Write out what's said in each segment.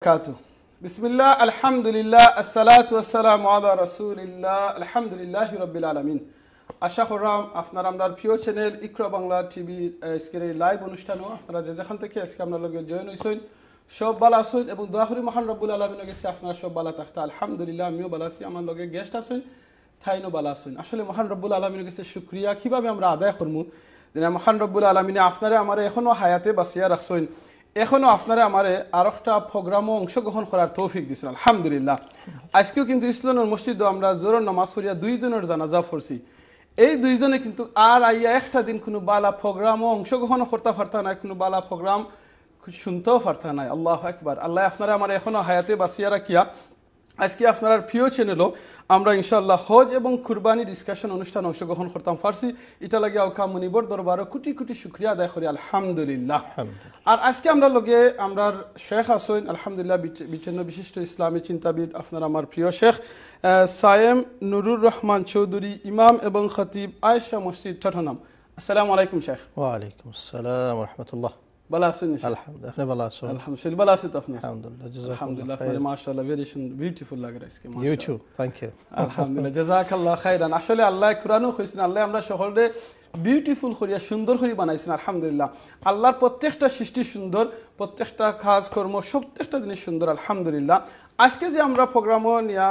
কাতু বিসমিল্লাহ আলহামদুলিল্লাহ আসসালাতু ওয়াসসালামু আলা রাসূলিল্লাহ আলহামদুলিল্লাহি রাব্বিল আলামিন। আশা করলাম আপনারা আমার প্রিয় চ্যানেল ইকরা বাংলা টিভি আজকের এই লাইভ অনুষ্ঠানও আপনারা যেখান থেকে আজকে আমরা লগে জয়েন হইছেন সব ভালো আছেন এবং দোয়া করি মহান রব্বুল আলামিনের কাছে আপনারা সব ভালো থাকতে। আলহামদুলিল্লাহ আমিও ভালো আছি, আমার লগে গেস্ট আছেন তাইনও ভালো আছেন। আসলে মহান রব্বুল আলামিনের কাছে শুকরিয়া কিভাবে আমরা আদায় করবো যে মহান রব্বুল আলামিনে আপনারা আমার এখনো হায়াতে বাঁচিয়া রাখছেন, এখনো আপনারা আমার আর একটা প্রোগ্রামও অংশগ্রহণ করার তৌফিক দিচ্ছেন আলহামদুলিল্লাহ। আজকেও কিন্তু ইসলামের মসজিদে আমরা জোরের নামাজ পড়িয়া 2 দিনের জানাজা পড়ছি। এই 2 জনে কিন্তু আর আইয়া একটা দিন কোনো বালা প্রোগ্রামও অংশগ্রহণ করতে পারতা না, কোনো বালা প্রোগ্রাম শুনতেও পারতা নাই। আল্লাহু আকবার। আল্লাহ আপনারা আমার এখনো হায়াতে বাঁচিয়া রাখিয়া আজকে আপনার প্রিয় চ্যানেলও আমরা ইনশাআল্লাহ হজ এবং কুরবানি ডিসকাশন অনুষ্ঠান অংশগ্রহণ করতাম পারছি। এটা লাগে আউকা মুনিবর দরবারও কোটি কোটি শুকরিয়া আদায় করি আলহামদুলিল্লাহ। আর আজকে আমরা লগে আমরা শেখ আসইন আলহামদুলিল্লাহ বিচ্ছিন্ন বিশিষ্ট ইসলামী চিন্তাবিদ আপনার আমার প্রিয় শেখ সায়েম নুরুর রহমান চৌধুরী, ইমাম এবং খতিব আয়েশা মসজিদ চট্টগ্রাম। আসসালামু আলাইকুম শেখ। ওয়ালাইকুম আসসালাম ওয়া রাহমাতুল্লাহ। ভালো আছেন? আলহামদুলিল্লাহ। আপনি ভালো আছেন? আলহামদুলিল্লাহ ভালো আছেন তো আপনি? আলহামদুলিল্লাহ। আলহামদুলিল্লাহ আপনার মাশাআল্লাহ ভেরি বিউটিফুল লাগে আজকে। You too, thank you. আলহামদুলিল্লাহ জাযাকাল্লাহ খাইরান। আসলে আল্লাহ কুরআনও কইছেন, আল্লাহ আমরা সকলে বিউটিফুল করিয়া সুন্দর করে বানাইছেন আলহামদুলিল্লাহ। আল্লাহর প্রত্যেকটা সৃষ্টি সুন্দর, প্রত্যেকটা কাজ কর্ম প্রত্যেকটা জিনিস সুন্দর আলহামদুলিল্লাহ। আজকে যে আমরা প্রোগ্রামও নিয়ে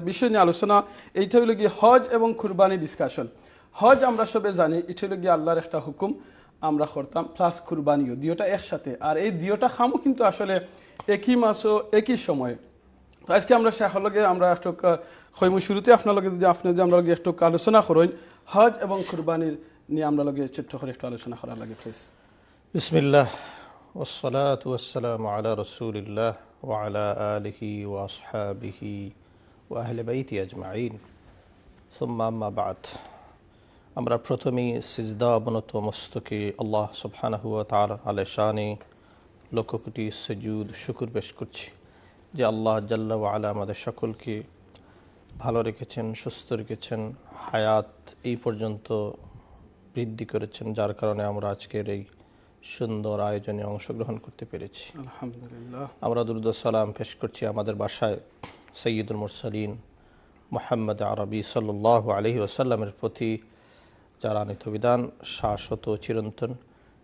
বিষয় নিয়ে আলোচনা, এইটা হলো গিয়ে হজ এবং কুরবানি ডিসকাশন। হজ আমরা সবে জানি এটা হলো গিয়ে আল্লাহর একটা হুকুম আমরা করতাম, প্লাস কুরবানিও দুইটা একসাথে। আর এই দুইটা খামও কিন্তু আসলে একই মাসও একই সময়ে। তো আজকে আমরা শেখর লগে আমরা একটু খৈমু শুরুতে আপনার লগে যদি আপনি যে আমরা লগে একটু আলোচনা করেন হজ এবং কুরবানির নিয়ে আমরা লগে ছোট্ট করে একটু আলোচনা করার লাগে প্লিজ। বিসমিল্লাহ ওয়াসসালাতু ওয়াসসালামু আলা রাসূলিল্লাহ ওয়া আলা আলিহি ওয়া আসহাবিহি ওয়া আহলি বাইতি আজমাইন, সুম্মা আম্মা বা'দ। আমরা প্রথমেই সিজদা অবনত মস্তকে আল্লাহ সুবহানাহু ওয়া তাআলা শানে লক্ষ কোটি সুজুদ শুকর পেশ করছি যে আল্লাহ জাল্লা ওয়া আলা আমাদের সকলকে ভালো রেখেছেন, সুস্থ রেখেছেন, হায়াত এই পর্যন্ত বৃদ্ধি করেছেন, যার কারণে আমরা আজকের এই সুন্দর আয়োজনে অংশগ্রহণ করতে পেরেছি আলহামদুলিল্লাহ। আমরা দুরূদ ও সালাম পেশ করছি আমাদের বাসায় সাইয়্যিদুল মুরসালিন মুহাম্মদ আরবি সাল্লাল্লাহু আলাইহি ওয়াসাল্লামের প্রতি যার আনিত বিধান শাশ্বত চিরন্তন।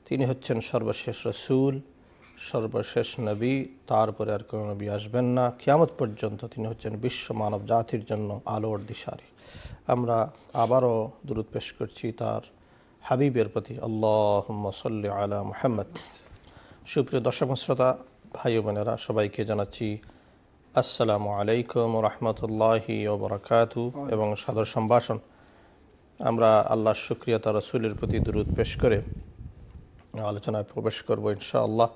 তিনি হচ্ছেন সর্বশেষ রসুল, সর্বশেষ নবী, তারপরে আর কোনো নবী আসবেন না কিয়ামত পর্যন্ত। তিনি হচ্ছেন বিশ্ব মানব জাতির জন্য আলোর দিশারি। আমরা আবারও দুরূদ পেশ করছি তার হাবিবের প্রতি, আল্লাহুম্মা সাল্লি আলা মুহাম্মদ। সুপ্রিয় দর্শক শ্রোতা ভাই ও বোনেরা, সবাইকে জানাচ্ছি আসসালামু আলাইকুম ওয়া রাহমাতুল্লাহি ওয়া বারাকাতুহু এবং সাদর সম্ভাষণ। আমরা আল্লাহর শুকরিয়া তার রাসূলের প্রতি দুরূদ পেশ করে আলোচনায় প্রবেশ করব ইনশাআল্লাহ।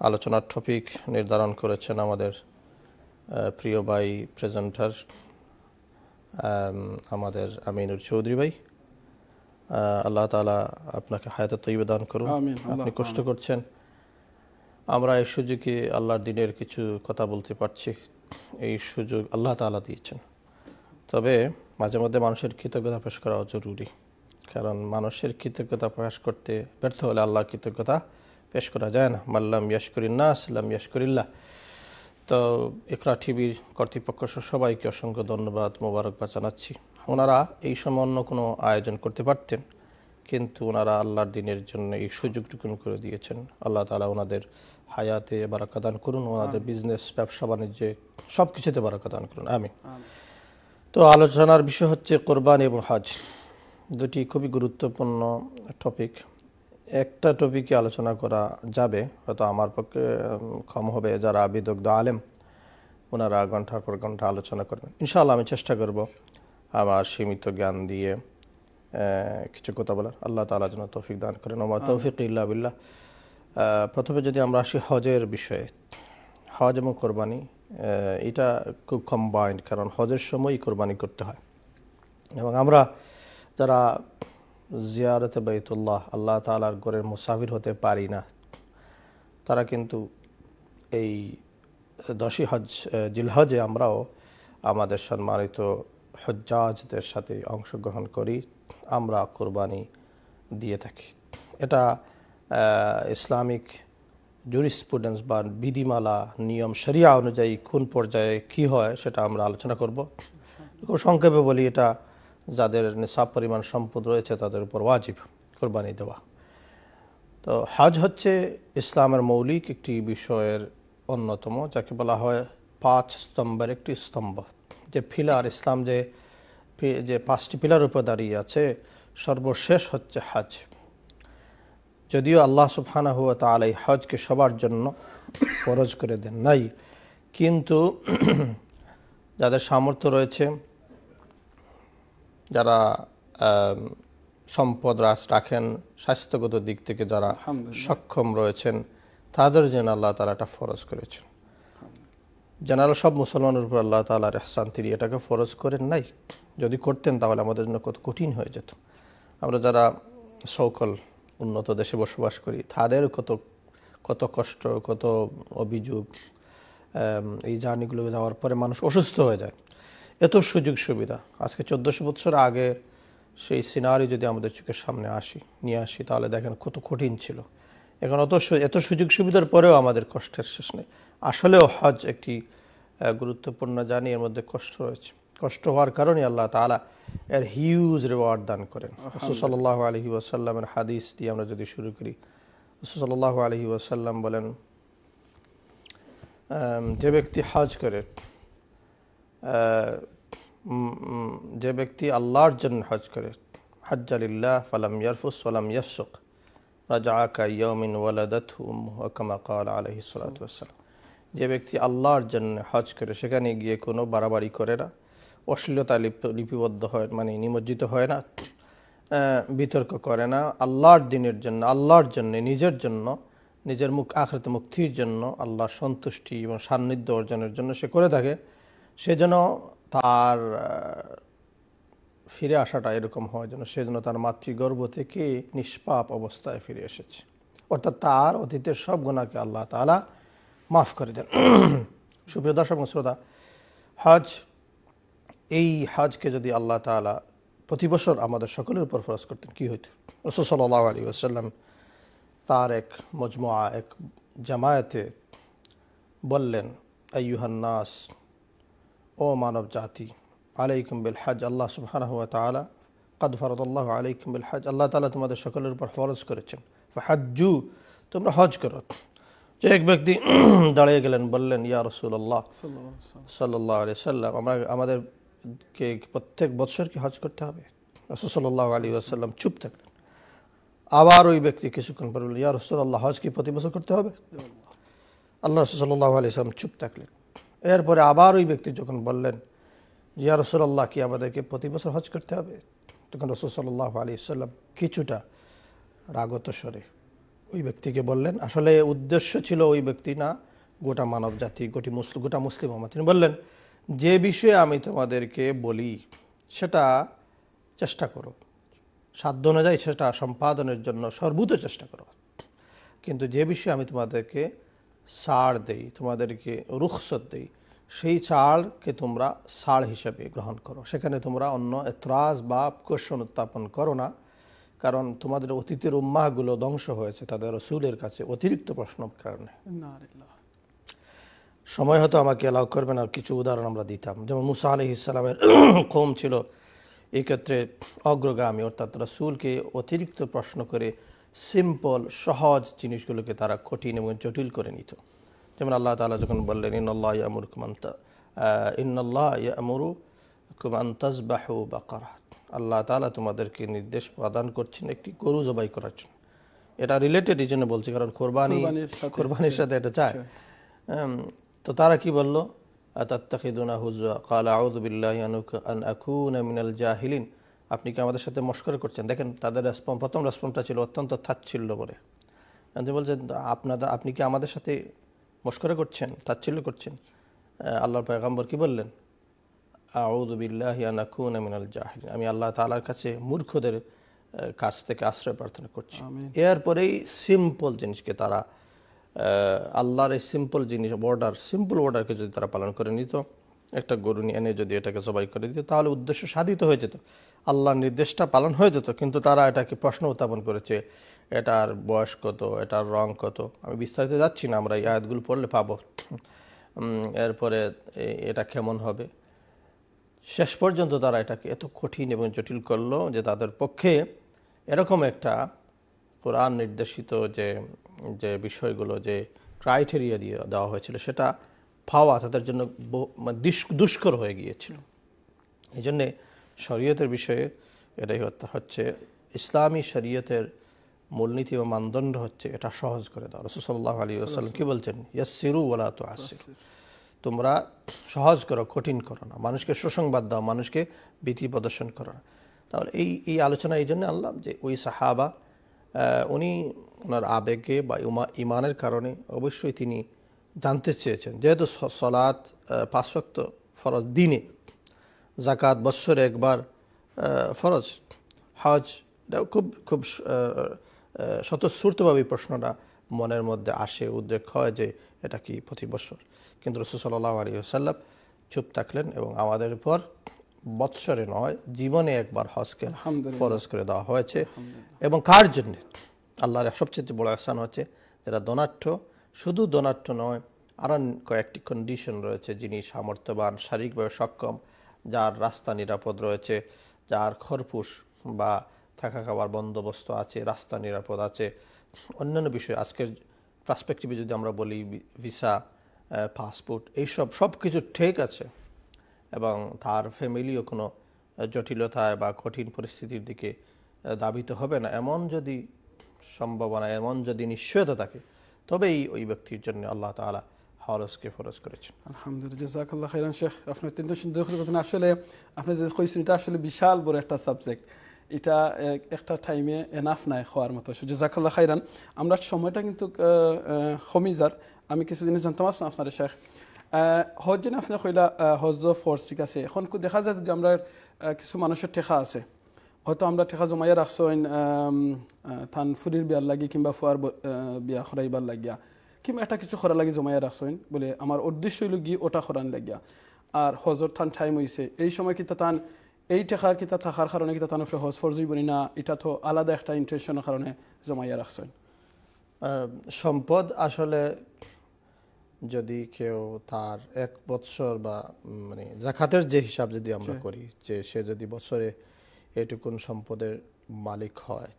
আলোচনার টপিক নির্ধারণ করেছেন আমাদের প্রিয় ভাই প্রেজেন্টার আমাদের আমিনুর চৌধুরী ভাই। আল্লাহ তাআলা আপনাকে হায়াতে তৈয়বা দান করুন। আপনি কষ্ট করছেন, আমরা এই সুযোগে আল্লাহর দ্বীনের কিছু কথা বলতে পারছি, এই সুযোগ আল্লাহ তাআলা দিয়েছেন। তবে মাঝে মধ্যে মানুষের কৃতজ্ঞতা প্রকাশ করা জরুরি, কারণ মানুষের কৃতজ্ঞতা প্রকাশ করতে ব্যর্থ হলে আল্লাহর কৃতজ্ঞতা পেশ করা যায় না। মাল্লাম ইয়াশকুরিন নাস লাম ইয়াশকুরিল্লাহ। তো ইকরা টিভির কর্তৃপক্ষ সবাইকে অসংখ্য ধন্যবাদ মোবারকবাদ জানাচ্ছি। ওনারা এই সময় অন্য কোনো আয়োজন করতে পারতেন, কিন্তু ওনারা আল্লাহর দ্বীনের জন্য এই সুযোগটুকুন করে দিয়েছেন। আল্লাহ তাআলা ওনাদের হায়াতে বারাকা দান করুন, ওনাদের বিজনেস ব্যবসা বাণিজ্যে সব কিছুতে বারাকা দান করুন, আমিন। তো আলোচনার বিষয় হচ্ছে কোরবানি এবং হজ, দুটি খুবই গুরুত্বপূর্ণ টপিক। একটা টপিকে আলোচনা করা যাবে, হয়তো আমার পক্ষে কম হবে, যারা বিদগ্ধ আলেম ওনারা ঘন্টার পর ঘন্টা আলোচনা করবেন। ইনশাআল্লাহ আমি চেষ্টা করব আমার সীমিত জ্ঞান দিয়ে কিছু কথা বলার। আল্লাহ তাআলা যেন তৌফিক দান করেন, ওয়া মা তৌফিক ইল্লা বিল্লাহ। প্রথমে যদি আমরা আসি হজের বিষয়ে, হজ এবং কোরবানি এটা খুব কম্বাইন্ড, কারণ হজের সময়ই কোরবানি করতে হয়। এবং আমরা যারা জিয়ারতে বাইতুল্লাহ আল্লাহ তাআলার ঘরের মুসাফির হতে পারি না, তারা কিন্তু এই 10ই হজ জিলহজে আমরাও আমাদের সম্মানিত হজ্জাজদের সাথে অংশগ্রহণ করি, আমরা কোরবানি দিয়ে থাকি। এটা ইসলামিক জুরিসপ্রুডেন্স বা বিধিমালা নিয়ম শরিয়া অনুযায়ী কোন পর্যায়ে কি হয় সেটা আমরা আলোচনা করব। খুব সংক্ষেপে বলি, এটা যাদের নিসাব পরিমাণ সম্পদ রয়েছে তাদের উপর ওয়াজিব কোরবানি দেওয়া। তো হজ হচ্ছে ইসলামের মৌলিক একটি বিষয়ের অন্যতম, যাকে বলা হয় 5 স্তম্ভের একটি স্তম্ভ। যে পিলার, ইসলাম যে 5টি পিলার উপর দাঁড়িয়ে আছে, সর্বশেষ হচ্ছে হজ। যদিও আল্লাহ সুবহানাহু ওয়া তাআলা এই হজকে সবার জন্য ফরজ করে দেন নাই, কিন্তু যাদের সামর্থ্য রয়েছে, যারা সম্পদ রাখেন, স্বাস্থ্যগত দিক থেকে যারা সক্ষম রয়েছেন, তাদের জন্য আল্লাহ তাআলা এটা ফরজ করেছেন। জেনারেল সব মুসলমানের উপর আল্লাহ তাআলার ইহসান, তিনি এটাকে ফরজ করেন নাই। যদি করতেন তাহলে আমাদের জন্য কত কঠিন হয়ে যেত। আমরা যারা সকল উন্নত দেশে বসবাস করি, তাদের কত কষ্ট, কত অভিযোগ। এই জার্নিগুলো যাওয়ার পরে মানুষ অসুস্থ হয়ে যায়। এত সুযোগ সুবিধা, আজকে 1400 বছর আগে সেই সিনারি যদি আমাদের চোখের সামনে নিয়ে আসি, তাহলে দেখেন কত কঠিন ছিল। এখন এত সুযোগ সুবিধার পরেও আমাদের কষ্টের শেষ নেই। আসলেও হজ একটি গুরুত্বপূর্ণ জার্নি, এর মধ্যে কষ্ট রয়েছে। কষ্ট হওয়ার কারণে আল্লাহ তাআলা এর হিউজ রিওয়ার্ড দান করেন। রাসূল সাল্লাল্লাহু আলাইহি ওয়াসাল্লামের হাদিস দিয়ে আমরা যদি শুরু করি, রাসূল সাল্লাল্লাহু আলাইহি ওয়াসাল্লাম বলেন, যে ব্যক্তি হজ করে, যে ব্যক্তি আল্লাহর জন্য হজ করে, হাজ্জা লিল্লাহ ফালাম ইয়ারফুস ওয়ালাম ইয়াফসুক রাজাআ কাইয়াউমিন ওয়ালাদাতহু উম্মুহু কামা ক্বালা আলাইহিস সালাতু ওয়াসসালাম। যে ব্যক্তি আল্লাহর জন্য হজ করে, সেখানে গিয়ে কোনো বাড়াবাড়ি করে না, অশ্লীলতা লিপিবদ্ধ হয়, মানে নিমজ্জিত হয় না, বিতর্ক করে না, আল্লাহর দিনের জন্য, আল্লাহর জন্য, নিজের জন্য, নিজের আখিরাতে মুক্তির জন্য, আল্লাহর সন্তুষ্টি এবং সান্নিধ্য অর্জনের জন্য সে করে থাকে, সে যেন তার ফিরে আসাটা এরকম হয় যেন সে যেন তার মাতৃগর্ভ থেকে নিষ্পাপ অবস্থায় ফিরে এসেছে। অর্থাৎ তার অতীতের সব গুনাহকে আল্লাহ তাআলা মাফ করে দেন। সুপ্রিয় দর্শক শ্রোতা, এই হজকে যদি আল্লাহ তাআলা প্রতি বছর আমাদের সকলের উপর ফরজ করতেন, কি হইত? রাসূল সাল্লাল্লাহু আলাইহি ওয়াসাল্লাম তার এক মজমুআ, এক জামায়াতে বললেন, আইয়ুহান নাস, ও মানব জাতি, আলাইকুম বিল হজ, আল্লাহ সুবহানাহু ওয়া তাআলা কাদ ফারাদাল্লাহু আলাইকুম বিল হজ, আল্লাহ তাআলা তোমাদের সকলের উপর ফরজ করেছেন, ফাহাজ্জু, তোমরা হজ করো। যে এক ব্যক্তি দাঁড়িয়ে গেলেন, বললেন, ইয়া রাসূলুল্লাহ সাল্লাল্লাহু আলাইহি ওয়াসাল্লাম, আমাদেরকে প্রত্যেক বছর কি হজ করতে হবে? রাসূল সাল্লাল্লাহু আলাইহি ওয়াসাল্লাম চুপ থাকলেন। আবার ওই ব্যক্তি কিছুক্ষণ পর বললেন, ইয়া রাসূলুল্লাহ, হজ কি প্রতি বছর করতে হবে? আল্লাহ রাসূল সাল্লাল্লাহু আলাইহি ওয়াসাল্লাম চুপ থাকলেন। এরপরে আবার ওই ব্যক্তি যখন বললেন, ইয়া রাসূলুল্লাহ, কি আমাদেরকে প্রতি বছর হজ করতে হবে? তখন রাসূল সাল্লাল্লাহু আলাইহি ওয়াসাল্লাম কিছুটা রাগত স্বরে ওই ব্যক্তিকে বললেন, আসলে উদ্দেশ্য ছিল ওই ব্যক্তি না, গোটা মানব জাতি, গোটা মুসলিম উম্মাহ। তিনি বললেন, যে বিষয়ে আমি তোমাদেরকে বলি সেটা চেষ্টা করো, সাধ্য অনুযায়ী সেটা সম্পাদনের জন্য সর্বোচ্চ চেষ্টা করো, কিন্তু যে বিষয়ে আমি তোমাদেরকে ছাড় দেই, তোমাদেরকে রুখসত দেই, সেই ছাড়কে তোমরা ছাড় হিসেবে গ্রহণ করো। সেখানে তোমরা অন্য এতরাজ বা কোশ্চেন উত্থাপন করো না, কারণ তোমাদের অতীতের উম্মাহগুলো ধ্বংস হয়েছে তাদের রাসূলের কাছে অতিরিক্ত প্রশ্নের কারণে। সময় হয়তো আমাকে অ্যালাউ করবে না, কিছু উদাহরণ আমরা দিতাম। যেমন মুসা আলাইহিস সালামের কওম ছিল এই ক্ষেত্রে অগ্রগামী, অর্থাৎ রাসূলকে অতিরিক্ত প্রশ্ন করে সিম্পল সহজ জিনিসগুলোকে তারা কঠিন এবং জটিল করে নিত। যেমন আল্লাহ তাআলা যখন বললেন, ইন্নাল্লাহ ইয়া'মুরুকুম আন তাযবাহু বাকারা, আল্লাহ তাআলা তোমাদেরকে নির্দেশ প্রদান করছেন একটি গরু জবাই করার জন্য। এটা রিলেটেড এই জন্য বলছি, কারণ কোরবানির সাথে এটা চায়। তো তারা কি বলল, আতাত্তাখিদুনা হুজওয়া ক্বালা আউযু বিল্লাহি আন আকুনা মিনাল জাহিলিন, আপনি কি আমাদের সাথে মশকরা করছেন? দেখেন তাদের প্রথম রেসপন্সটা ছিল অত্যন্ত তাচ্ছিল্য করে। বলছেন, আপনি কি আমাদের সাথে মশকরা করছেন, তাচ্ছিল্য করছেন? আল্লাহর পয়গম্বর কি বললেন, আউযু বিল্লাহি আন আকুনা মিনাল জাহিলিন, আমি আল্লাহ তাআলার কাছে মূর্খদের কাছ থেকে আশ্রয় প্রার্থনা করছি। এরপরেই সিম্পল জিনিসকে তারা, আল্লাহর এই সিম্পল জিনিস সিম্পল অর্ডারকে যদি তারা পালন করে নিত, একটা গরু নিয়ে এনে যদি এটাকে জবাই করে দিত তাহলে উদ্দেশ্য সাধিত হয়ে যেত, আল্লাহর নির্দেশটা পালন হয়ে যেত। কিন্তু তারা এটাকে প্রশ্ন উত্থাপন করেছে, এটার বয়স কত, এটার রং কত। আমি বিস্তারিত যাচ্ছি না, আমরা এই আয়াতগুলো পড়লে পাবো। এরপরে এটা কেমন হবে, শেষ পর্যন্ত তারা এটাকে এত কঠিন এবং জটিল করলো যে তাদের পক্ষে এরকম একটা কোরআন নির্দেশিত যে যে বিষয়গুলো, যে ক্রাইটেরিয়া দিয়ে দেওয়া হয়েছিল সেটা পাওয়া তাদের জন্য দুষ্কর হয়ে গিয়েছিল। এই জন্যে শরীয়তের বিষয়ে এটাই হচ্ছে ইসলামী শরীয়তের মূলনীতি ও মানদণ্ড হচ্ছে এটা সহজ করে দাও। রাসূল সাল্লাল্লাহু আলাইহি ওয়াসাল্লাম কি বলছেন, ইয়াসসিরু ওয়ালা তুআসসিরু, তোমরা সহজ করো, কঠিন করো না, মানুষকে সুসংবাদ দাও, মানুষকে ভীতি প্রদর্শন করো না। তাহলে এই আলোচনা এই জন্য আনলাম যে ওই সাহাবা উনি ওনার আবেগে বা ইমানের কারণে অবশ্যই তিনি জানতে চেয়েছেন, যেহেতু সলাত 5 ওয়াক্ত ফরজ দিনে, যাকাত বৎসরে একবার ফরজ, হজ এটা খুব স্বতঃস্ফূর্তভাবে প্রশ্নটা মনের মধ্যে আসে, উদ্রেক হয় যে এটা কি প্রতি বছর। কিন্তু রাসূল সাল্লাল্লাহু আলাইহি ওয়াসাল্লাম চুপ থাকলেন এবং আমাদের উপর বৎসরে নয় জীবনে একবার হজকে ফরজ করে দেওয়া হয়েছে। এবং কার জন্য? আল্লাহর সবচেয়ে বড় ihsan হচ্ছে যারা ধনাঢ্য, শুধু ধনাঢ্য নয়, আরও কয়েকটি কন্ডিশন রয়েছে, যিনি সামর্থ্যবান, শারীরিকভাবে সক্ষম, যার রাস্তা নিরাপদ রয়েছে, যার খরপুশ বা থাকা খাওয়ার বন্দোবস্ত আছে, রাস্তা নিরাপদ আছে, অন্যান্য বিষয় আজকের পার্সপেক্টিভে যদি আমরা বলি ভিসা, পাসপোর্ট, এইসব সব কিছু ঠিক আছে এবং তার ফ্যামিলিও কোনো জটিলতায় বা কঠিন পরিস্থিতির দিকে ধাবিত হবে না, এমন যদি সম্ভাবনা, এমন যদি নিশ্চয়তা থাকে, তবেই ওই ব্যক্তির জন্য আল্লাহ তাআলা হজকে ফরজ করেছেন। আলহামদুলিল্লাহ, জাযাকাল্লাহু খাইরান শেখ। আপনি অত্যন্ত সুন্দর করে কথা, আসলে আপনি যে কইছেন এটা আসলে বিশাল বড় একটা সাবজেক্ট, এটা একটা টাইমে এনাফ নাই হওয়ার মতো। জাযাকাল্লাহু খাইরান। আমরা সময়টা কিন্তু কমিজার, আমি কিছু জিনিস জানতাম আপনার শেখ। হজ যেন আপনি কইলা হজ ফোর্স, ঠিক আছে। এখন দেখা যায় যে আমরা কিছু মানুষের টেকা আছে, হয়তো আমরা টেকা জমাইয়া রাখছেন থান ফুরির বিয়ার লাগি কিংবা ফুয়ার বিয়া খরাইবার লাগিয়া, কিংবা একটা কিছু খরা লাগি জমাইয়া রাখছেন বলে আমার উদ্দেশ্য হইল গিয়ে ওটা খরান লাগিয়া, আর হজর থান টাইম হয়েছে, এই সময় কিতা তান এই টেকা কিতা থাকার কারণে কিতা তান হজ ফরজ হইব না, এটা তো আলাদা একটা ইন্টেনশনের কারণে জমাইয়া রাখছেন। সম্পদ আসলে যদি কেউ তার 1 বৎসর বা মানে যাকাতের যে হিসাব যদি আমরা করি, যে সে যদি বছরে এটুকুন সম্পদের মালিক হয়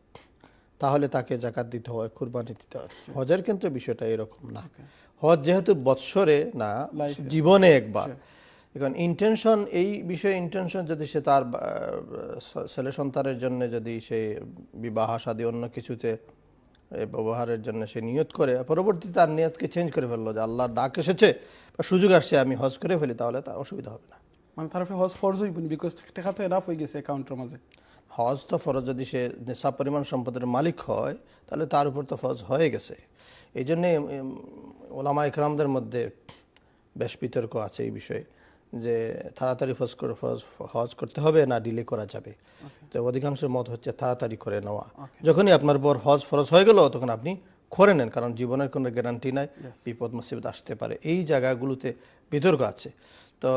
তাহলে তাকে যাকাত দিতে হয়, কুরবানি দিতে হয়। হজের কিন্তু বিষয়টা এরকম না। হজ যেহেতু বৎসরে না, জীবনে একবার। এখন ইন্টেনশন, এই বিষয়ে ইন্টেনশন যদি সে তার ছেলে সন্তানের জন্য যদি সে বিবাহ শাদী অন্য কিছুতে ব্যবহারের জন্য সে নিয়ত করে, পরবর্তীতে তার নিয়তকে চেঞ্জ করে ফেললো যে আল্লাহর ডাক এসেছে বা সুযোগ আসছে আমি হজ করে ফেলি, তাহলে তার অসুবিধা হবে না। মানে তার হজ ফরজ হইব না, বিকজ টাকা তো এনাফ হয়ে গেছে অ্যাকাউন্টের মাঝে। হজ তো ফরজ, যদি সে নিসাব পরিমাণ সম্পদের মালিক হয় তাহলে তার উপর তো ফরজ হয়ে গেছে। এই জন্যে ওলামা ইকরামদের মধ্যে বেশ বিতর্ক আছে এই বিষয়ে যে তাড়াতাড়ি হজ করতে হবে না ডিলে করা যাবে। তো অধিকাংশ মত হচ্ছে তাড়াতাড়ি করে নেওয়া। যখনই আপনার পর হজ ফরজ হয়ে গেল তখন আপনি করে নেন, কারণ জীবনের কোনো গ্যারান্টি নাই, বিপদ মুসিবত আসতে পারে। এই জায়গাগুলোতে বিতর্ক আছে। তো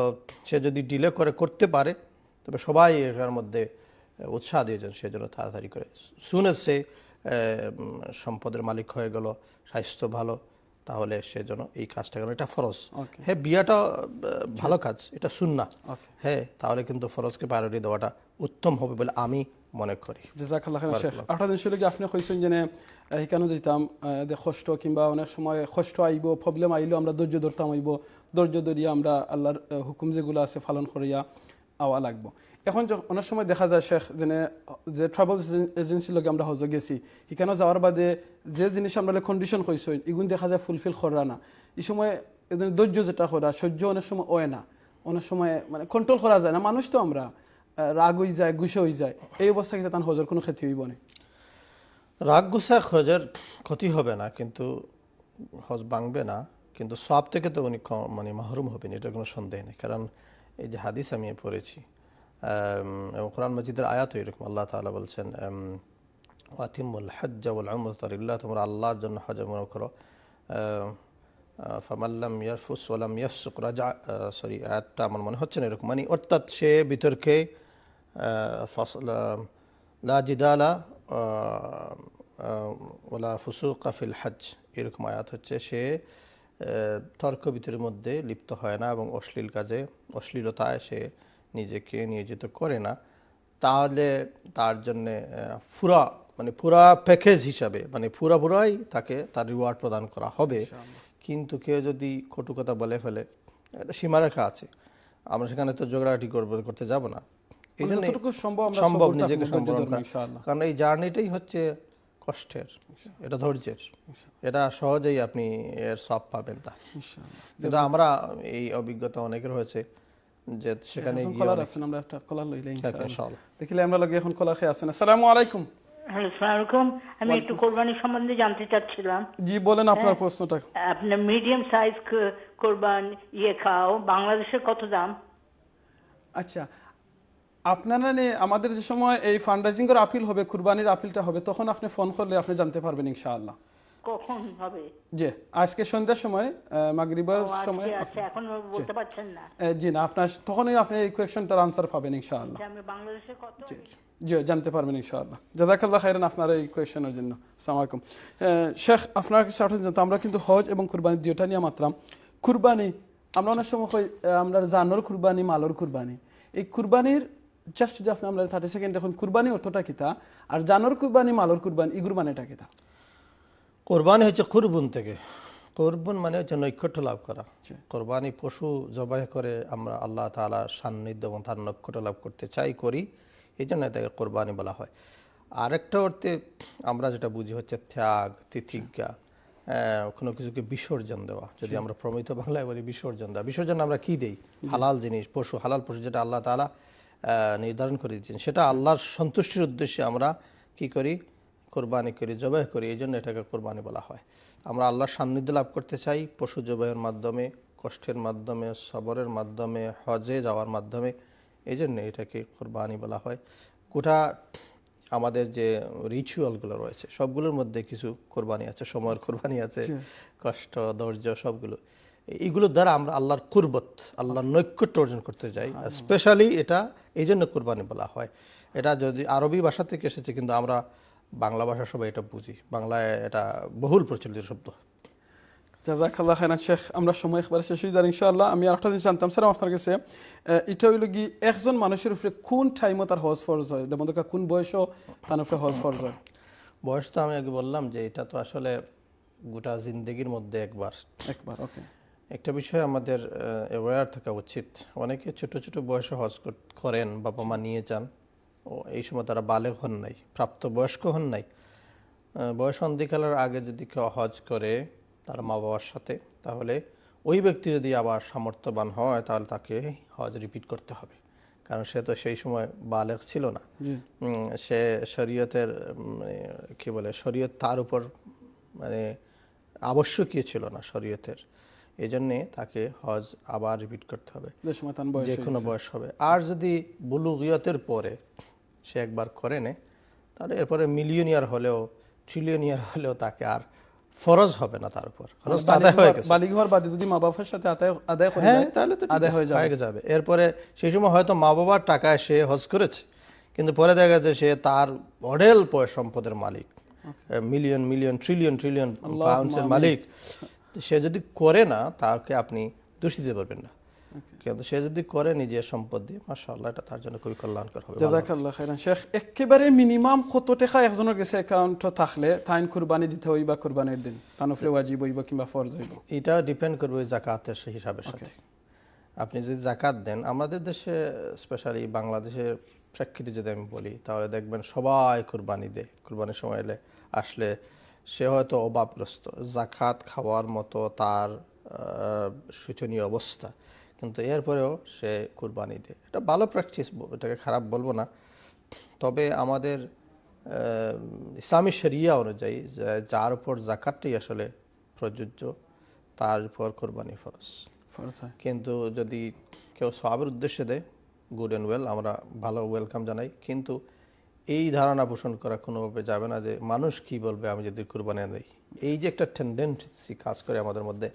সে যদি ডিলে করতে পারে, তবে সবাই এটার মধ্যে উৎসাহ দিয়েছেন সেজন্য তাড়াতাড়ি করে, সুনে সে সম্পদের মালিক হয়ে গেল, স্বাস্থ্য ভালো, তাহলে সেজন্য এই কাজটা করেন, এটা ফরজ। হ্যাঁ, বিয়াটা ভালো কাজ, এটা সুন্নাহ। হ্যাঁ, তাহলে কিন্তু ফরজকে প্রায়োরিটি দেওয়াটা উত্তম হবে বলে আমি মনে করি। জাযাকাল্লাহ খাইরান শেখ। একটা জিনিস হলো কি আপনি কইছেন যে কেন দিতাম যে কষ্ট কিংবা অনেক সময় কষ্ট আইব, প্রবলেম আইলেও আমরা ধৈর্য ধরতাম, আইব ধৈর্য ধরিয়া আমরা আল্লাহর হুকুম যেগুলো আছে পালন করিয়া আওয়া লাগবো। এখন অনেক সময় দেখা যায় শেখ যে ট্রাভেল এজেন্সির লগে আমরা হজে গেছি, এখানে যাওয়ার বাদে যে জিনিস আমরা কন্ডিশন কইসই এগুলো দেখা যায় ফুলফিল করা না। এই সময় ধৈর্য যেটা করা, সহ্য অনেক সময় হয় না, অনেক সময় মানে কন্ট্রোল করা যায় না। মানুষ তো আমরা রাগ হয়ে যায়, গুসে হয়ে যায়। এই অবস্থা কিন্তু তার হজের কোনো ক্ষতি হইব না। রাগ গুসা হজের ক্ষতি হবে না, কিন্তু হজ ভাঙবে না, কিন্তু সব থেকে তো উনি মানে মাহরুম হবেন, এটা কোনো সন্দেহ নেই। কারণ এই যে হাদিস আমি পড়েছি এবং কোরআন মাজিদের আয়াত এরকম, আল্লাহ তাআলা বলছেন ওয়াতিমুল হজ্জ ওয়াল উমরাতা লিল্লাহ, তোমরা আল্লাহর জন্য হজ উমরা করো, ফামাল্লাম ইয়ারফুস ওয়ালাম ইয়াফসুক রাজা, সরি আয়াতটা আমার মনে হচ্ছে না এরকম, মানে অর্থাৎ সে বিতর্কে লা জিদালা ওয়ালা ফুসুকা ফিল হজ, এরকম আয়াত হচ্ছে, সে তর্ক বিতর্কের মধ্যে লিপ্ত হয় না এবং অশ্লীল কাজে, অশ্লীলতায় সে নিজেকে নিয়োজিত করে না, তাহলে তার জন্যে পুরা প্যাকেজ হিসাবে মানে পুরাই তাকে তার রিওয়ার্ড প্রদান করা হবে। কিন্তু কেউ যদি কটু কথা বলে ফেলে, একটা সীমারেখা আছে, আমরা সেখানে তো ঝগড়াঝাটি করতে যাব না, এই জন্য সম্ভব নিজেকে সম্বোধন করা, কারণ এই জার্নিটাই হচ্ছে কষ্টের, এটা ধৈর্যের, এটা সহজেই আপনি এর সব পাবেন না। কিন্তু আমরা এই অভিজ্ঞতা অনেকের হয়েছে যে সেখানে আমরা একটা কলার লইলে ইনশাআল্লাহ দেখিলে আমরা লাগে এখন কলার খেয়ে আসেন। আসসালামু আলাইকুম। হ্যালো, আসসালামু আলাইকুম। আমি একটু কোরবানি সম্বন্ধে জানতে চাচ্ছিলাম। জি বলেন আপনার প্রশ্নটা। আপনার মিডিয়াম সাইজ কোরবান খাও বাংলাদেশে কত দাম? আচ্ছা, আপনারা আমাদের যে সময় এই ফান্ডরাইজিং এর আপিল হবে, কুরবানির আপিলটা হবে, তখন আপনি ফোন করলে আপনি জানতে পারবেন ইনশাআল্লাহ। কখন হবে? জি আজকে সন্ধ্যার সময়, মাগরিবের সময়। আচ্ছা, এখন বলতে পারছেন না? জি না, আপনার তখনই আপনি এই কোয়েশ্চনটার আনসার পাবেন ইনশাআল্লাহ। আমি বাংলাদেশে কত? জি জানতে পারবেন ইনশাআল্লাহ। জাযাকাল্লাহ খাইরান আপনার এই কোয়েশ্চেনের জন্য। আসসালামু আলাইকুম শেখ, আপনার কাছে আমরা কিন্তু হজ এবং কুরবানি দুইটা নিয়ে মাত্রাম। কুরবানি আমরা অনেক সময় আমরা জানোর কুরবানি, মালর কুরবানি, এই কুরবানির জাস্ট যদি আপনি আমরা 30 সেকেন্ড এখন কুরবানি অর্থটা কিতা, আর জানোর কুরবানি, মালর কুরবানি, এই কুরবানিটা কিতা? কোরবানি হচ্ছে কুরবুন থেকে, কোরবান মানে হচ্ছে নৈকট্য লাভ করা। কোরবানি পশু জবাই করে আমরা আল্লাহ তাআলার সান্নিধ্য এবং তার নৈকট্য লাভ করতে চাই, করি, এই জন্য এটাকে কোরবানি বলা হয়। আরেকটা অর্থে আমরা যেটা বুঝি হচ্ছে ত্যাগ, তিতিজ্ঞা, কোনো কিছুকে বিসর্জন দেওয়া, যদি আমরা প্রমিত বাংলায় বলি বিসর্জন দেওয়া। বিসর্জন আমরা কি দেই? হালাল জিনিস, পশু, হালাল পশু যেটা আল্লাহ তাআলা নির্ধারণ করে দিচ্ছেন, সেটা আল্লাহর সন্তুষ্টির উদ্দেশ্যে আমরা কি করি? কোরবানি করি, জবাই করি, এই জন্য এটাকে কোরবানি বলা হয়। আমরা আল্লাহর সান্নিধ্য লাভ করতে চাই পশু জবাইয়ের মাধ্যমে, কষ্টের মাধ্যমে, সবরের মাধ্যমে, হজে যাওয়ার মাধ্যমে, এই জন্য এটাকে কোরবানি বলা হয়। গোটা আমাদের যে রিচুয়ালগুলো রয়েছে সবগুলোর মধ্যে কিছু কোরবানি আছে, সময়ের কোরবানি আছে, কষ্ট, ধৈর্য, সবগুলো, এইগুলোর দ্বারা আমরা আল্লাহর কুরবত, আল্লাহর নৈকট্য অর্জন করতে যাই। আর স্পেশালি এটা এই জন্য কোরবানি বলা হয়। এটা যদি আরবি ভাষা থেকে এসেছে, কিন্তু আমরা বাংলা ভাষা সবাই এটা বুঝি, বাংলায় এটা বহুল প্রচলিত শব্দ। জাযাকাল্লাহ খাইরান শেখ, আমরা সময় একবার শেষ হয়ে যাই ইনশাআল্লাহ। আমি আরেকটা জিনিস জানতাম স্যার আপনার কাছে, এটা হইল কি একজন মানুষের উপরে কোন টাইমে তার হজ ফরজ হয়, যেমন কোন বয়সও তার উপরে হজ ফরজ হয়? বয়স তো আমি আগে বললাম যে এটা তো আসলে গোটা জিন্দেগির মধ্যে একবার। ওকে। একটা বিষয় আমাদের অ্যাওয়্যার থাকা উচিত, অনেকে ছোট ছোট বয়সে হজ করেন, বাবা মা নিয়ে যান, ও এই সময় তারা বালেগ হন নাই, প্রাপ্ত বয়স্ক হন নাই। বয়স অন্ধিকালের আগে যদি কেউ হজ করে তার মা বাবার সাথে, তাহলে ওই ব্যক্তি যদি আবার সামর্থ্যবান হয় তাহলে তাকে হজ রিপিট করতে হবে, কারণ সে তো সেই সময় বালেগ ছিল না। সে শরীয়তের কি বলে, শরীয়ত তার উপর মানে আবশ্যকীয় ছিল না শরীয়তের, এই জন্যে তাকে হজ আবার রিপিট করতে হবে, যে কোনো বয়স হবে। আর যদি বুলুগিয়তের পরে সে একবার করে নেয়, তাহলে এরপরে মিলিয়নিয়ার হলেও, ট্রিলিয়নিয়ার হলেও তাকে আর ফরজ হবে না, তার উপর ফরজ আদায় হয়ে গেছে। বালিগ হওয়ার বাদে যদি মা বাবার সাথে আদায় করে নেয় তাহলে তো আদায় হয়ে যাবে। এরপরে সেই সময় হয়তো মা বাবার টাকায় সে হজ করেছে, কিন্তু পরে দেখা যাচ্ছে সে তার অঢেল সম্পদের মালিক, মিলিয়ন মিলিয়ন ট্রিলিয়ন ট্রিলিয়ন পাউন্ডসের মালিক। সে যদি করে না, তাকে আপনি দোষ দিতে পারবেন না, কিন্তু সে যদি করে নিজের সম্পদ দিয়ে, মাশাআল্লাহ, এটা তার জন্য খুবই কল্যাণকর হবে। জাযাকাল্লাহ খাইরান শেখ, একেবারে মিনিমাম কত টাকা একজনের কাছে অ্যাকাউন্ট থাকলে তাইন কুরবানি দিতে হইবা কুরবানির দিন, তার উপরে ওয়াজিব হইবা কিংবা ফরজ হইবা? এটা ডিপেন্ড করবে যাকাতের হিসাবের সাথে। আপনি যদি যাকাত দেন, আমাদের দেশে স্পেশালি বাংলাদেশের প্রেক্ষিতে যদি আমি বলি, তাহলে দেখবেন সবাই কুরবানি দেয়। কুরবানির সময় আসলে সে হয়তো অভাবগ্রস্ত, যাকাত খাওয়ার মতো তার শোচনীয় অবস্থা, কিন্তু এরপরেও সে কুরবানি দেয়। এটা ভালো প্র্যাকটিস, এটাকে খারাপ বলবো না। তবে আমাদের ইসলামী শরিয়া অনুযায়ী যার উপর যাকাতটাই আসলে প্রযোজ্য, তার উপর কুরবানি ফরজ। কিন্তু যদি কেউ সওয়াবের উদ্দেশ্যে দেয়, গুড অ্যান্ড ওয়েল, আমরা ভালো ওয়েলকাম জানাই। কিন্তু এই ধারণা পোষণ করা কোনোভাবে যাবে না যে মানুষ কি বলবে আমি যদি কুরবানি দেই। এই যে একটা টেন্ডেন্সি কাজ করে আমাদের মধ্যে,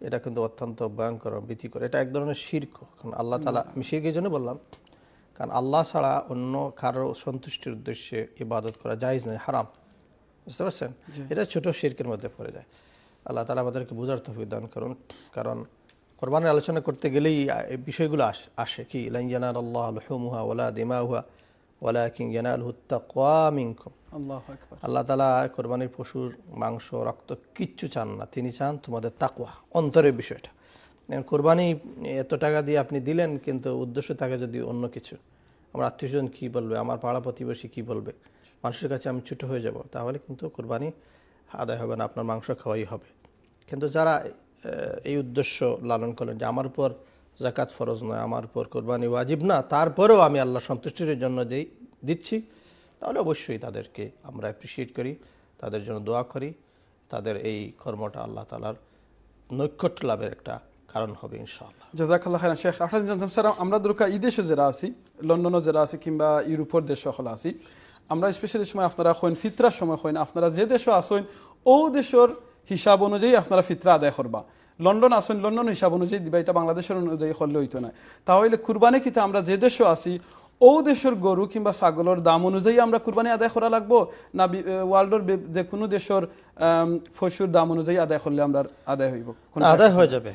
এটা কিন্তু অত্যন্ত ভয়ঙ্কর ভীতিকর, এটা এক ধরনের শিরক। কারণ আল্লাহ তাআলা, আমি শিরক এই জন্য বললাম কারণ আল্লাহ ছাড়া অন্য কারো সন্তুষ্টির উদ্দেশ্যে ইবাদত করা জায়েজ নয়, হারাম, বুঝতে পারছেন? এটা ছোট শিরকের মধ্যে পড়ে যায়। আল্লাহ তাআলা আমাদেরকে বুঝার তৌফিক দান করুন। কারণ কোরবানির আলোচনা করতে গেলেই এই বিষয়গুলো আসে কি, লান ইয়ানালাল্লাহু লুহুমুহা ওয়ালা দিমাউহা ওয়ালাকিন ইয়ানালুহুত তাকওয়া মিনকুম। আল্লাহু আকবার। আল্লাহ তাআলা কোরবানির পশুর মাংস, রক্ত কিচ্ছু চান না, তিনি চান তোমাদের তাকওয়া, অন্তরের বিষয়টা। কোরবানি এত টাকা দিয়ে আপনি দিলেন, কিন্তু উদ্দেশ্য থাকে যদি অন্য কিছু, আমার আত্মীয়স্বজন কী বলবে, আমার পাড়া প্রতিবেশী কী বলবে, মানুষের কাছে আমি ছোটো হয়ে যাব, তাহলে কিন্তু কোরবানি আদায় হবে না, আপনার মাংস খাওয়াই হবে। কিন্তু যারা এই উদ্দেশ্য লালন করলেন যে আমার উপর যাকাত ফরজ নয়, আমার উপর কোরবানি ওয়াজিব না, তারপরেও আমি আল্লাহ সন্তুষ্টির জন্য দিচ্ছি, তাহলে অবশ্যই তাদেরকে আমরা অ্যাপ্রিসিয়েট করি, তাদের জন্য দোয়া করি, তাদের এই কর্মটা আল্লাহ তাআলার নৈকট্য লাভের একটা কারণ হবে ইনশাআল্লাহ। জাযাকাল্লাহ খাইরান শেখ। আপনারা জানতাম স্যার, আমরা দুর্গা এই দেশে যারা আছি, লন্ডনও যারা আছি কিংবা ইউরোপের দেশ সকল আছি, আমরা স্পেশালি সময় আপনারা হইন ফিতরার সময় হইন, আপনারা যে দেশে আসেন ও দেশের হিসাব অনুযায়ী আপনারা ফিতরা আদায় করবা। লন্ডন আসেন, লন্ডন হিসাব অনুযায়ী দিবা, এটা বাংলাদেশের অনুযায়ী করলে হইতো না। তাহলে কুরবানি কিতা আমরা যে দেশে আছি ও দেশের গরু কিংবা ছাগলের দাম অনুযায়ী আমরা কুরবানি আদায় করা লাগবো, না ওয়ার্ল্ডের যে কোনো দেশের পশুর দাম অনুযায়ী আদায় করলে আমরা আদায় হইব? আদায় হয়ে যাবে,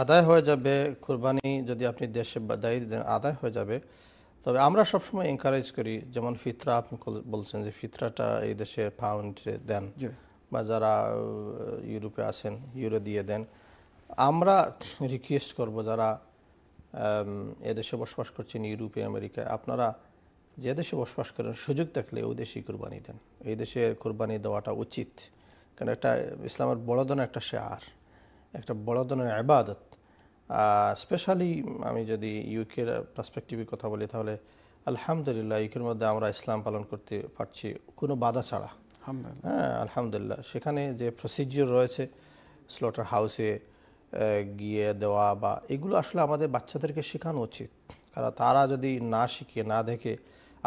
আদায় হয়ে যাবে। কুরবানি যদি আপনি দেশে দায়ী দেন আদায় হয়ে যাবে। তবে আমরা সবসময় এনকারেজ করি, যেমন ফিতরা আপনি বলছেন যে ফিতরাটা এই দেশে পাউন্ডে দেন, বা যারা ইউরোপে আছেন ইউরো দিয়ে দেন। আমরা রিকোয়েস্ট করব যারা এদেশে বসবাস করছেন ইউরোপে, আমেরিকায়, আপনারা যে দেশে বসবাস করেন সুযোগ থাকলে ওই দেশেই কোরবানি দেন। এই দেশে কোরবানি দেওয়াটা উচিত, কারণ এটা ইসলামের বড় ধরনের একটা শেয়ার, একটা বড় ধরনের ইবাদত। স্পেশালি আমি যদি ইউকের পার্সপেক্টিভে কথা বলি, তাহলে আলহামদুলিল্লাহ ইউকের মধ্যে আমরা ইসলাম পালন করতে পারছি কোনো বাধা ছাড়া। হ্যাঁ আলহামদুলিল্লাহ। সেখানে যে প্রসিজিওর রয়েছে স্লটার হাউসে গিয়ে দেওয়া, বা এগুলো আসলে আমাদের বাচ্চাদেরকে শেখানো উচিত। কারণ তারা যদি না শিখে, না দেখে,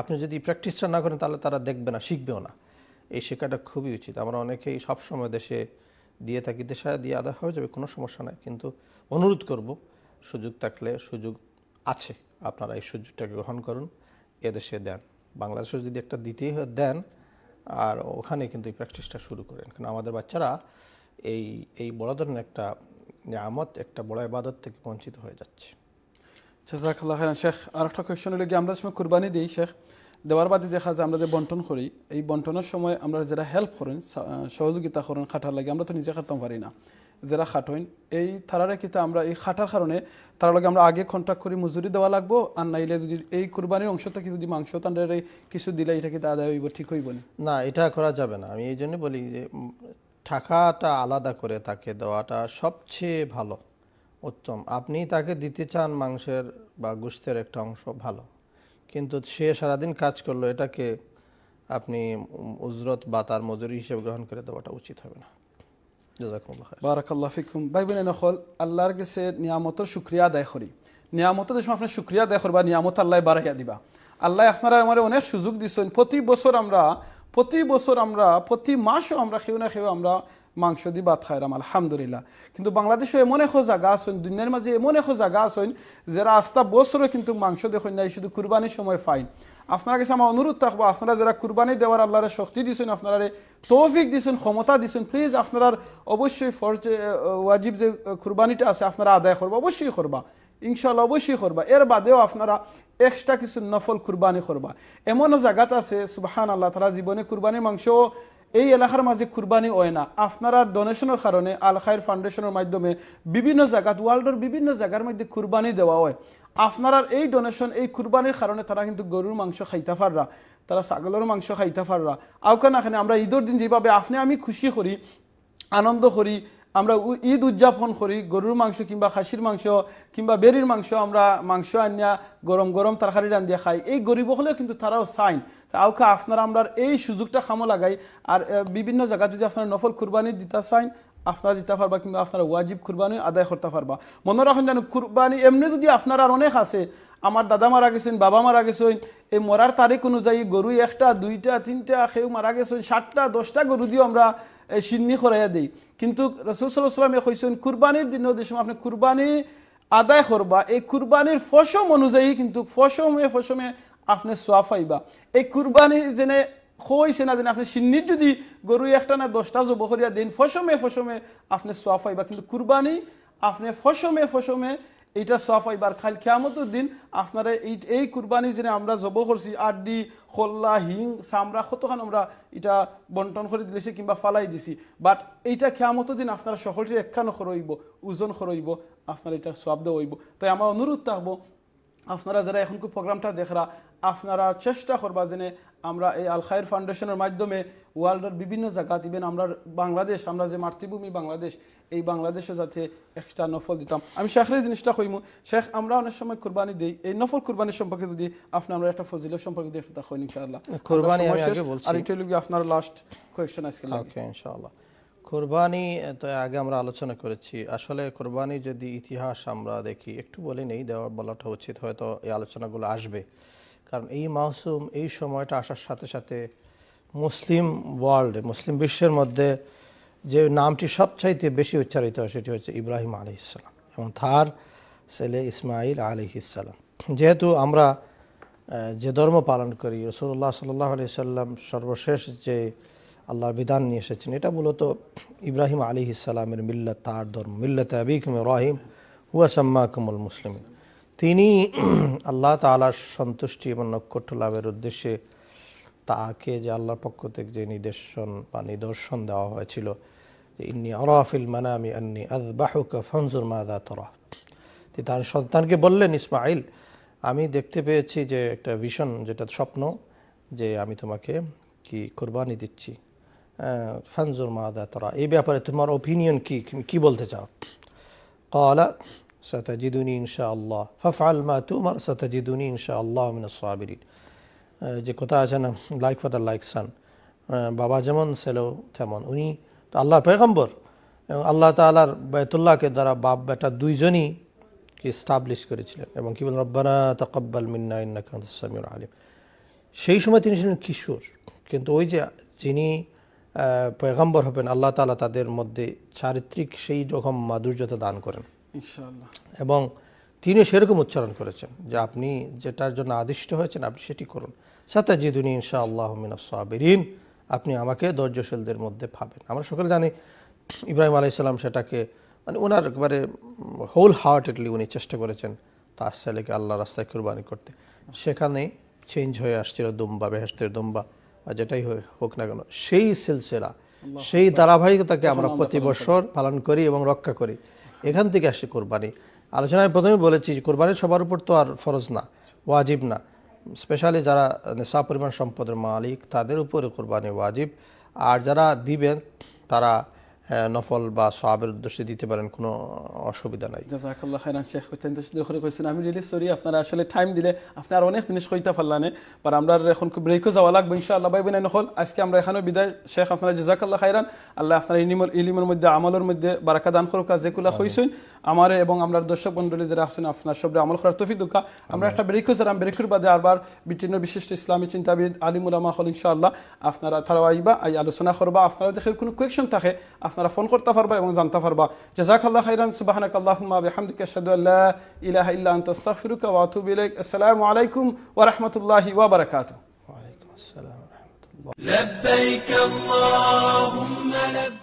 আপনি যদি প্র্যাকটিসটা না করেন তাহলে তারা দেখবে না, শিখবেও না। এই শেখাটা খুবই উচিত। আমরা অনেকেই সবসময় দেশে দিয়ে থাকি, দেশে দিয়ে আদায় হয়ে যাবে, কোনো সমস্যা নাই, কিন্তু অনুরোধ করব সুযোগ থাকলে, সুযোগ আছে, আপনারা এই সুযোগটাকে গ্রহণ করুন, এদেশে দেন। বাংলাদেশে যদি একটা দিতেই দেন, আর ওখানে কিন্তু এই প্র্যাকটিসটা শুরু করেন, কারণ আমাদের বাচ্চারা এই বড় ধরনের একটা নিয়ামত, একটা বড় ইবাদত থেকে বঞ্চিত হয়ে যাচ্ছে। জাযাকাল্লাহ খাইরান শেখ। আর একটা কোয়েশ্চন হলো কি, আমরা সময় কুরবানি দিই শেখ, দেওয়ার বাদে দেখা যায় আমরা যে বন্টন করি, এই বন্টনের সময় আমরা যারা হেল্প করেন, সহযোগিতা করেন খাটার লাগে, আমরা তো নিজে খাটতে পারি না, যারা খাটইন এই তারারে কিতা আমরা এই খাটার কারণে তার লগে আমরা আগে কন্ট্যাক্ট করি মজুরি দেওয়া লাগবো, আর নাইলে যদি এই কুরবানির অংশ থেকে যদি মাংস তাদের কিছু দিলে এটা কি আদায় হইব, ঠিক হইব না? এটা করা যাবে না। আমি এই জন্য বলি যে টাকাটা আলাদা করে তাকে দেওয়াটা সবচেয়ে ভালো, উত্তম। আপনি তাকে দিতে চান মাংসের বা গোশতের একটা অংশ, ভালো, কিন্তু সে সারাদিন কাজ করলো, এটাকে আপনি উজরত বা তার মজুরি হিসেবে গ্রহণ করে দেওয়াটা উচিত হবে না। জাযাকুমুল্লাহ খাইর। বারাকাল্লাহ ফিকুম। ভাই বোন নখল আল্লাহর কাছে নিয়ামতের শুকরিয়া আদায় করি। নিয়ামতের সময় আপনি শুকরিয়া আদায় করবা, নিয়ামত আল্লাহ বাড়াইয়া দিবা। আল্লাহ আপনারা আমার অনেক সুযোগ দিচ্ছেন। প্রতি বছর আমরা প্রতি মাসও আমরা খেয়েও না খেয়েও আমরা মাংস দিয়ে ভাত খাইলাম আলহামদুলিল্লাহ। কিন্তু বাংলাদেশে এমন এক জায়গা আছেন, দুনিয়ার মাঝে এমন এক জায়গা আছেন যারা আস্তা বছরে কিন্তু মাংস দেখুন নাই, শুধু কুরবানির সময় ফাইন। আপনার কাছে আমার অনুরোধ থাকবো, আপনারা যারা কুরবানি দেওয়ার আল্লাহরে শক্তি দিচ্ছেন, আপনারা তৌফিক দিচ্ছেন, ক্ষমতা দিচ্ছেন, প্লিজ আপনারা অবশ্যই ফরজ ওয়াজিব যে কুরবানিটা আছে আপনারা আদায় করবা, অবশ্যই করবা, ইনশাআল্লাহ অবশ্যই করবা। এর বাদেও আপনারা এক্সট্রা কিছু নফল কুরবানি করবা। এমনও জায়গাত আছে সুবহানাল্লাহ, তারা জীবনে কুরবানি মাংস এই এলাকার মাঝে কুরবানি হয় না, আপনারা ডোনেশনের কারণে আল খায়ের ফাউন্ডেশনের মাধ্যমে বিভিন্ন জায়গাত, ওয়ার্ল্ডের বিভিন্ন জায়গার মধ্যে কুরবানি দেওয়া হয়। আপনারা এই ডোনেশন, এই কুরবানির কারণে তারা কিন্তু গরুর মাংস খাইতে পাররা, তারা ছাগলের মাংস খাইতে পাররা। আউকান এখানে আমরা ঈদের দিন যেভাবে আমি খুশি করি, আনন্দ করি, আমরা ঈদ উদযাপন করি, গরুর মাংস কিংবা খাসির মাংস কিংবা বেরির মাংস আমরা মাংস আনিয়া গরম গরম তরকারি রান্ধিয়া খাই, এই গরিব হলেও কিন্তু তারাও চাইন। আউকা আপনারা আমরা এই সুযোগটা খামো লাগাই। আর বিভিন্ন জায়গায় যদি আপনারা নফল কুরবানি দিতে চাইন আপনারা দিতে পারবা, কিংবা আপনারা ওয়াজিব কুরবানি আদায় করতে পারবা। মনে রাখেন যেন কুরবানি এমনি যদি আপনার আর অনেক আছে, আমার দাদা মারা গেছেন, বাবা মারা গেছেন, এই মরার তারিখ অনুযায়ী গরু 1টা 2টা 3টা কেউ মারা গেছেন 7টা 10টা গরু দিয়েও আমরা সিন্নি করাইয়া দিই। কিন্তু রাসূল সাল্লাল্লাহু আলাইহি ওয়াসাল্লাম কইছেন কুরবানির দিন যে সময় আপনি কুরবানি আদায় করবা এই কুরবানির ফসম অনুযায়ী কিন্তু ফসমে আপনি সওয়াব পাইবা। এই কুরবানি যেনে হইছে না যেন আপনি সিন্নির যদি গরু একটা না 10টা জব করিয়া দিন ফসমে আপনি সওয়াব পাইবা, কিন্তু কুরবানি আপনি ফসমে এইটা সওয়াব পাইবার খালি কিয়ামতের দিন আপনারা এই কুরবানি যেন আমরা জব করছি আড্ডি খোল্লা হিং চামড়া কতখান আমরা এটা বন্টন করে দিলেছি কিংবা ফালাই দিছি, বাট এইটা কিয়ামতের দিন আপনারা সকলটির একখানো খরইব ওজন খরইব আপনারা এটার সওয়াব দেওয়া হইব। তাই আমার অনুরোধ থাকবো আপনারা যারা এখন প্রোগ্রামটা দেখরা আপনারা চেষ্টা করবা যেন আমরা এই আল খায়ের ফাউন্ডেশনের মাধ্যমে ওয়ার্ল্ডের বিভিন্ন জায়গা দিবেন আমরা বাংলাদেশ আমরা যে মাতৃভূমি বাংলাদেশ এই বাংলাদেশে যাতে এক্সট্রা নফল দিতাম। আমি শেখের জিনিসটা কইমু শেখ আমরা অনেক সময় কুরবানি দেই এই নফল কুরবানির সম্পর্কে যদি আপনি আমরা একটা ফজিলত সম্পর্কে দিয়ে একটা কই ইনশাআল্লাহ কুরবানি আমি আগে বলছি আর এটা লাগি আপনার লাস্ট কোশ্চেন আজকে ওকে ইনশাআল্লাহ। কুরবানি তো আগে আমরা আলোচনা করেছি, আসলে কুরবানি যদি ইতিহাস আমরা দেখি একটু বলে নেই বলাটা উচিত, হয়তো এই আলোচনাগুলো আসবে কারণ এই মৌসুম এই সময়টা আসার সাথে সাথে মুসলিম ওয়ার্ল্ডে মুসলিম বিশ্বের মধ্যে যে নামটি সবচাইতে বেশি উচ্চারিত হয় সেটি হচ্ছে ইব্রাহিম আলাইহিস সালাম এবং তার ছেলে ইসমাইল আলাইহিস সালাম। যেহেতু আমরা যে ধর্ম পালন করি রাসূলুল্লাহ সাল্লাল্লাহু আলাইহি সাল্লাম সর্বশেষ যে আল্লাহর বিধান নিয়ে এসেছেন এটা মূলত ইব্রাহিম আলাইহিস সালামের মিল্লাত, তার ধর্ম মিল্লাতে আবিকুম ইব্রাহিম হুয়া সাম্মাকুমুল মুসলিমিন। তিনি আল্লাহ তাআলার সন্তুষ্টি এবং নৈকট্য লাভের উদ্দেশ্যে তাকে যে আল্লাহর পক্ষ থেকে যে নিদর্শন দেওয়া হয়েছিল যে ইন্নী আরা ফিল মানামি আন্নী আযবাহুকা ফানজুর মাযা তারা, তার সন্তানকে বললেন ইসমাইল আমি দেখতে পেয়েছি যে একটা ভিশন যেটা স্বপ্ন যে আমি তোমাকে কি কুরবানি দিচ্ছি, ফানজুর মাযা তারা, এই ব্যাপারে তোমার ওপিনিয়ন কি বলতে চাও? ক্বালা সাতাজিদুনি ইনশাআল্লাহ ফাফআল মা তুমার সাতাজিদুনি ইনশাআল্লাহ মিনাস সাবিরিন। যে কথা আছে না লাইক ফাদার লাইক সান, বাবা যেমন ছেলেও তেমন। উনি তো আল্লাহর পয়গম্বর এবং আল্লাহ তাআলার বাইতুল্লাহকে দ্বারা বাপ বেটা দুইজনই এস্টাবলিশ করেছিলেন এবং কি বলেন রব্বানা তাকাব্বাল মিন্না ইন্নাকা আনতাস সামিউল আলিম। সেই সময় তিনি ছিলেন কিশোর, কিন্তু ওই যে যিনি পয়গম্বর হবেন আল্লাহ তাআলা তাদের মধ্যে চারিত্রিক সেই রকম মাধুর্যতা দান করেন ইনশাআল্লাহ এবং তিনি সেরকম উচ্চারণ করেছেন যে আপনি যেটার জন্য আদিষ্ট হয়েছেন আপনি সেটি করুন, সাতাজিদুনি ইনশাআল্লাহ মিনাস সাবিরিন, আপনি আমাকে ধৈর্যশীলদের মধ্যে পাবেন। আমরা সকলে জানি ইব্রাহিম আলাইহিস সালাম সেটাকে মানে ওনার একবারে হোল হার্টেডলি উনি চেষ্টা করেছেন তার ছেলেকে আল্লাহ রাস্তায় কুরবানি করতে। সেখানে চেঞ্জ হয়ে আসছিল দুম্বা, বেহেশতের দুম্বা বা যেটাই হোক না কেন, সেই সিলসিলা সেই ধারাবাহিকতাকে আমরা প্রতি বছর পালন করি এবং রক্ষা করি। এখান থেকে আসে কোরবানি। আলোচনায় প্রথমে বলেছি কোরবানি সবার উপর তো আর ফরজ না, ওয়াজিব না, স্পেশালি যারা নেশাব পরিমাণ সম্পদের মালিক তাদের উপরে কোরবানি ওয়াজিব, আর যারা দিবেন তারা নফল বা সওয়াবের উদ্দেশ্যে দিতে পারেন, কোনো অসুবিধা নাই। জাযাকাল্লাহ খাইরান শেখ অত্যন্ত সুন্দর করে কইছেন। আমি রিলি সরি আপনারা আসলে টাইম দিলে আপনার অনেক জিনিস কইতা পারলানে, আর আমরা এখন ব্রেকও যাওয়া লাগবে ইনশাআল্লাহ। ভাই বোন নকল আজকে আমরা এখানে বিদায়। শেখ আপনারা জাযাকাল্লাহ খাইরান, আল্লাহ আপনার ইলমের মধ্যে আমলের মধ্যে বারাকা দান করুক। যেগুলা কইছেন আমার এবং আমরা দর্শক মণ্ডলী যারা আছেন আপনার সবরে আমল করার তৌফিক দুকা। আমরা একটা ব্রেকও যারা ব্রেকের বাদে আবার ব্রিটেনের বিশিষ্ট ইসলামী চিন্তাবিদ আলিম উলামা হল ইনশাআল্লাহ আপনারা তারা আইবা এই আলোচনা করবা। আপনারা যদি কোনো কোয়েশ্চন থাকে আপনারা ফোন করতে পারবা এবং জানতে পারবা। জাযাকাল্লাহ খাইরান, সুবহানাকাল্লাহুম্মা বিহামদিকা আশহাদু আল্লা ইলাহা ইল্লা আনতা আস্তাগফিরুকা ওয়া আতুবু ইলাইক। আসসালামু আলাইকুম ওয়া রাহমাতুল্লাহি ওয়া বারাকাতুহু। ওয়া আলাইকুম আসসালাম ওয়া রাহমাতুল্লাহ। لبيك اللهم لبيك.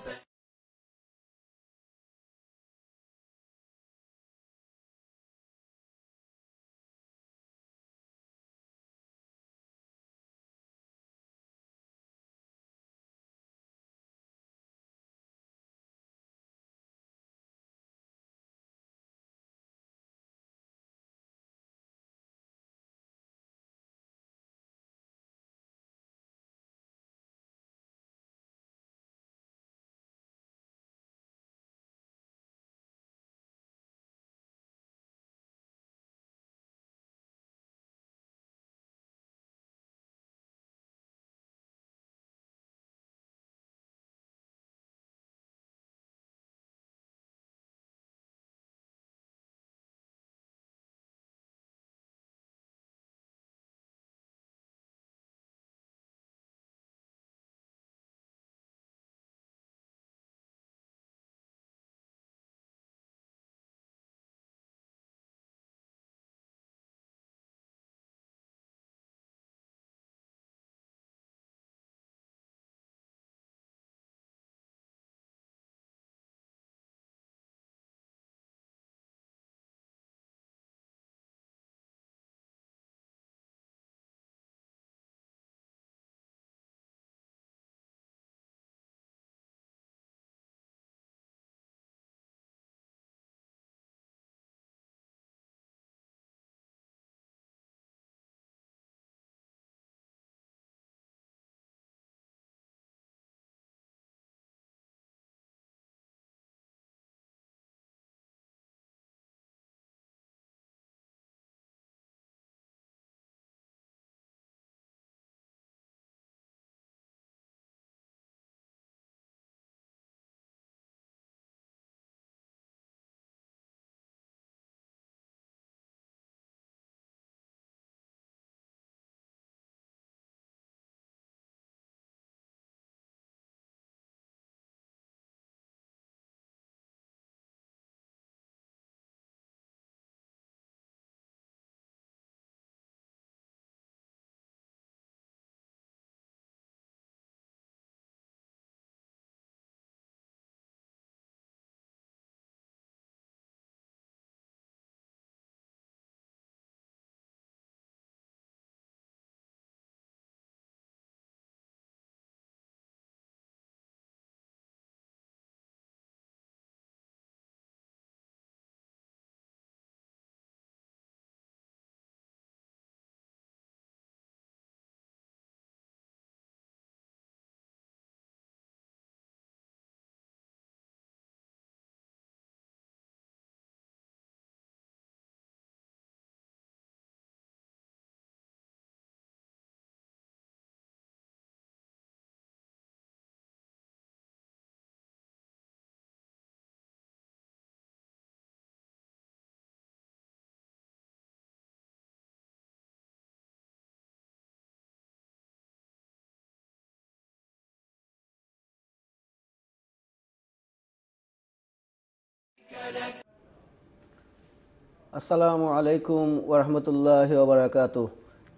আসসালামু আলাইকুম ওয়া রাহমাতুল্লাহি ওয়া বারাকাতুহু।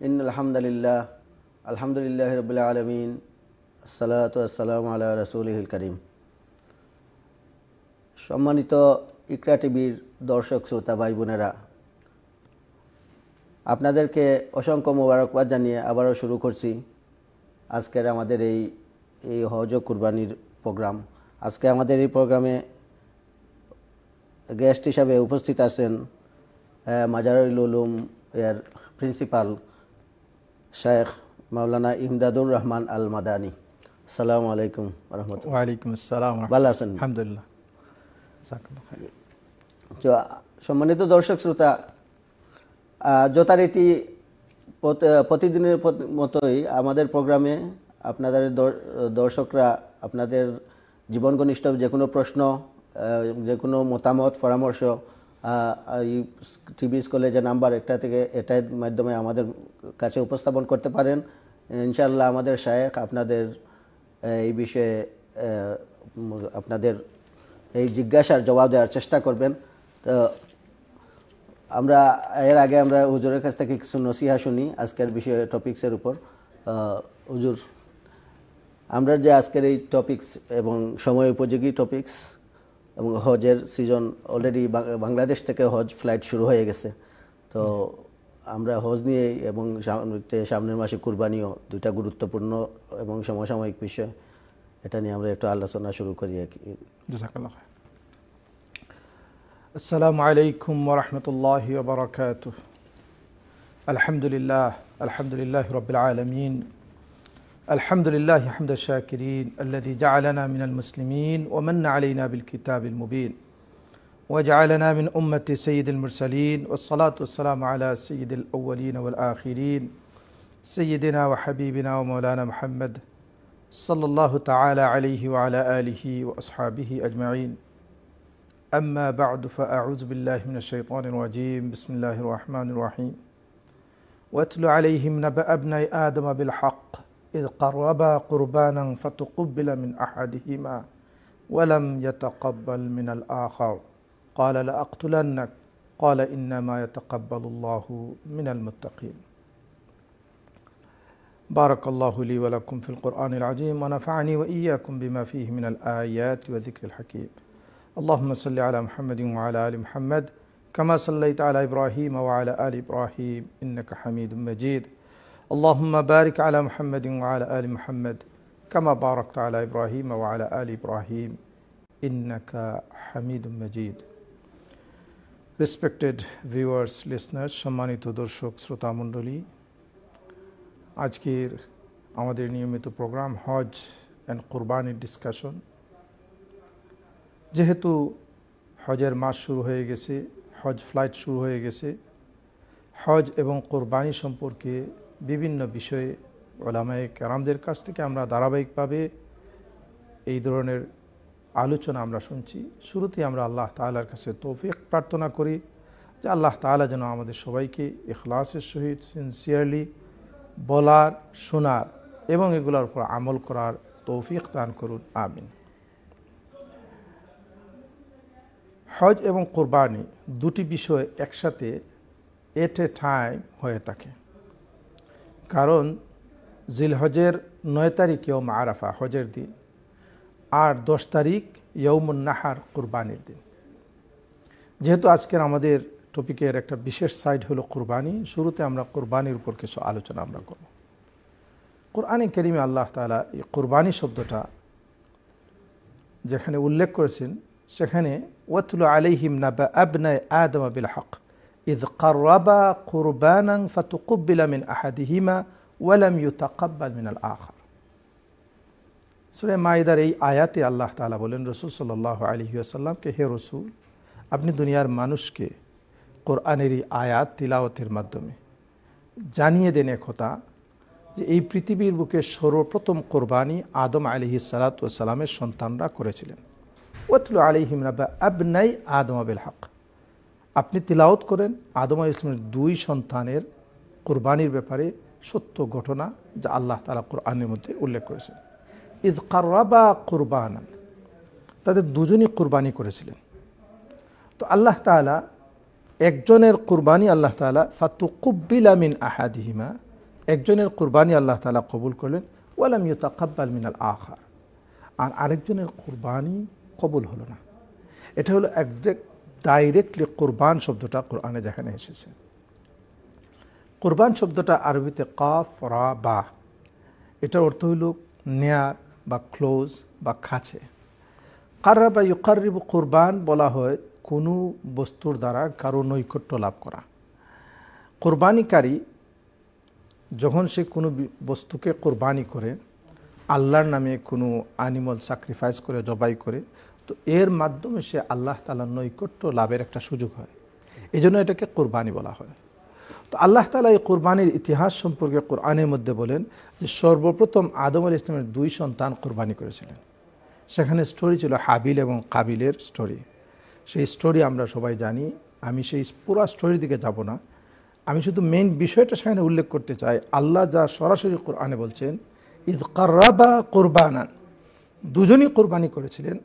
ইন্নাল হামদালিল্লাহ আলহামদুলিল্লাহি রাব্বিল আলামিন আসসালাতু ওয়াসসালামু আলা রাসূলিহিল কারীম। সম্মানিত ইকরা টিভির দর্শক শ্রোতা ভাই বোনেরা, আপনাদেরকে অসংখ্য মোবারকবাদ জানিয়ে আবারও শুরু করছি আজকের আমাদের এই হজ ও কুরবানির প্রোগ্রাম। আজকে আমাদের এই প্রোগ্রামে গেস্ট হিসাবে উপস্থিত আছেন মাজারুল উলুম এর প্রিন্সিপাল শেখ মাওলানা ইমদাদুর রহমান আল মাদানী। আসসালামু আলাইকুম ওয়া রাহমাতুল্লাহ। ওয়া আলাইকুম আসসালাম। ভালো আছেন? আলহামদুলিল্লাহ। জাযাকাল্লাহু খাইর। তো সম্মানিত দর্শক শ্রোতা, যথারীতি প্রতিদিনের মতোই আমাদের প্রোগ্রামে আপনাদের দর্শকরা আপনাদের জীবন ঘনিষ্ঠ যে কোনো প্রশ্ন, যে কোনো মতামত, পরামর্শ টিভি স্কুলে যে নাম্বার একটা থেকে এটার মাধ্যমে আমাদের কাছে উপস্থাপন করতে পারেন। ইনশাআল্লাহ আমাদের শায়েখ আপনাদের এই বিষয়ে আপনাদের এই জিজ্ঞাসার জবাব দেওয়ার চেষ্টা করবেন। তো আমরা এর আগে আমরা হুজুরের কাছ থেকে কিছু নসিহা শুনি আজকের বিষয়ে টপিক্সের উপর। হুজুর, আমরা যে আজকের এই টপিক্স এবং সময় উপযোগী টপিক্স এবং হজের সিজন অলরেডি বাংলাদেশ থেকে হজ ফ্লাইট শুরু হয়ে গেছে, তো আমরা হজ নিয়ে এবং সামনের মাসে কুরবানিও, দুইটা গুরুত্বপূর্ণ এবং সমসাময়িক বিষয়, এটা নিয়ে আমরা একটু আলোচনা শুরু করি। জাযাকাল্লাহু খাইর। আসসালামু আলাইকুম ওয়া রাহমাতুল্লাহি ওয়া বারাকাতুহু। আলহামদুলিল্লাহি রাব্বিল আলামিন। আলহামদুলিল্লাহি হামদাশ শাকিরিন আল্লাযী জা'আলানা মিনাল মুসলিমিন ওয়া মান্না আলাইনা বিল কিতাবিল মুবিন ওয়া জা'আলানা মিন উম্মতি সাইয়্যিদিল মুরসালিন ওয়াস সালাতু ওয়াস সালামু আলা সাইয়্যিদিল আউওয়ালিন ওয়াল আখিরিন সাইয়্যিদিনা ওয়া হাবিবিনা ওয়া মাওলানা মুহাম্মদ সাল্লাল্লাহু তাআলা আলাইহি ওয়া আলা আলিহি ওয়া আসহাবিহি আজমাইন। أما بعد فأعوذ بالله من الشيطان الرجيم. بسم الله الرحمن الرحيم. واتل عليهم نبأ ابني آدم بالحق إذ قربا قربانا فتقبل من أحدهما ولم يتقبل من الآخر قال لأقتلنك قال إنما يتقبل الله من المتقين. بارك الله لي ولكم في القرآن العظيم ونفعني وإياكم بما فيه من الآيات وذكر الحكيم. اللهم صل على محمد وعلى آل محمد كما صليت على إبراهيم وعلى آل إبراهيم إنك حميد مجيد. اللهم بارك على محمد وعلى آل محمد كما باركت على إبراهيم وعلى آل إبراهيم إنك حميد مجيد. Respected viewers, listeners, সম্মানিত দর্শক শ্রোতা মণ্ডলী, আজকের আমাদের নিয়মিত প্রোগ্রাম হজ অ্যান্ড কুরবানির ডিসকাশন। যেহেতু হজের মাস শুরু হয়ে গেছে, হজ ফ্লাইট শুরু হয়ে গেছে, হজ এবং কোরবানি সম্পর্কে বিভিন্ন বিষয়ে উলামায়ে কেরামদের কাছ থেকে আমরা ধারাবাহিকভাবে এই ধরনের আলোচনা আমরা শুনছি। শুরুতেই আমরা আল্লাহ তাআলার কাছে তৌফিক প্রার্থনা করি যে আল্লাহ তাআলা যেন আমাদের সবাইকে ইখলাসের সহিত সিনসিয়ারলি বলার, শোনার এবং এগুলোর উপর আমল করার তৌফিক দান করুন, আমিন। হজ এবং কোরবানি দুটি বিষয় একসাথে এট এ টাইম হয়ে থাকে, কারণ জিলহজের 9 তারিখ ইয়ৌম আরাফা হজের দিন, আর 10 তারিখ ইয়ৌমুন নাহার কুরবানির দিন। যেহেতু আজকের আমাদের টপিকের একটা বিশেষ সাইড হলো কুরবানি, শুরুতে আমরা কুরবানির উপর কিছু আলোচনা আমরা করব। কোরআনে কারীমে আল্লাহ তাআলা এই কুরবানি শব্দটা যেখানে উল্লেখ করেছেন, সেখানে ওয়াতলু আলাইহিম নাবা আবনাই আদম বিল হক ইয কাররাবা কুরবানান ফাতুকব্বিলা মিন আহাদিহিমা ওয়া লাম ইউতাকাব্বাল মিনাল আখার। সূরা মাইদার এই আয়াতে আল্লাহ তাআলা বলেন রাসূল সাল্লাল্লাহু আলাইহি ওয়াসাল্লামকে, হে রাসূল, আপনি দুনিয়ার মানুষকে কোরআনের এই আয়াত তিলাওয়াতের মাধ্যমে জানিয়ে দেন একথা যে এই পৃথিবীর বুকে সর্বপ্রথম কোরবানি আদম আলাইহিস সালাতু ওয়াস সালামের সন্তানরা করেছিলেন। ওয়াতলু আলাইহিম নাবা আবনাই আদম বিল হক, আপনি তিলাওয়াত করেন আদম আলাইহিস সালামের 2 সন্তানের কোরবানির ব্যাপারে সত্য ঘটনা যা আল্লাহ তাআলা কোরআনের মধ্যে উল্লেখ করেছেন। ইয কাররাবা কুরবানান, তাদের দুজনই কোরবানি করেছিলেন। তো আল্লাহ তাআলা একজনের কুরবানি আল্লাহ তাআলা ফাতুকুব্বিলা মিন আহাদিহিমা, একজনের কুরবানি আল্লাহ তাআলা কবুল করলেন, ওয়ালাম ইউতাকাব্বাল মিনাল আখার, আর আরেকজনের কুরবানি কবুল হলো না। এটা হলো ডাইরেক্টলি কুরবান শব্দটা কোরআনে যেখানে এসেছে। কুরবান শব্দটা আরবিতে কাফ রা বা, এটার অর্থ হইল নেয়ার বা ক্লোজ বা কাছে। কাররাবা ইউকাররিবু কুরবান বলা হয় কোনো বস্তুর দ্বারা কারো নৈকট্য লাভ করা। কুরবানিকারী যখন সে কোনো বস্তুকে কুরবানি করে, আল্লাহর নামে কোনো অ্যানিমাল স্যাক্রিফাইস করে, জবাই করে, তো এর মাধ্যমে সে আল্লাহ তাআলার নৈকট্য লাভের একটা সুযোগ হয়, এই জন্য এটাকে কুরবানি বলা হয়। তো আল্লাহ তাআলা এই কুরবানির ইতিহাস সম্পর্কে কোরআনের মধ্যে বলেন যে সর্বপ্রথম আদম আলাইহিস সালামের 2 সন্তান কুরবানি করেছিলেন। সেখানে স্টোরি ছিল হাবিল এবং কাবিলের স্টোরি। সেই স্টোরি আমরা সবাই জানি, আমি সেই পুরো স্টোরির দিকে যাব না, আমি শুধু মেইন বিষয়টা সেখানে উল্লেখ করতে চাই। আল্লাহ যা সরাসরি কোরআনে বলছেন, ইয কাররাবা কুরবানান, দুজনই কুরবানি করেছিলেন।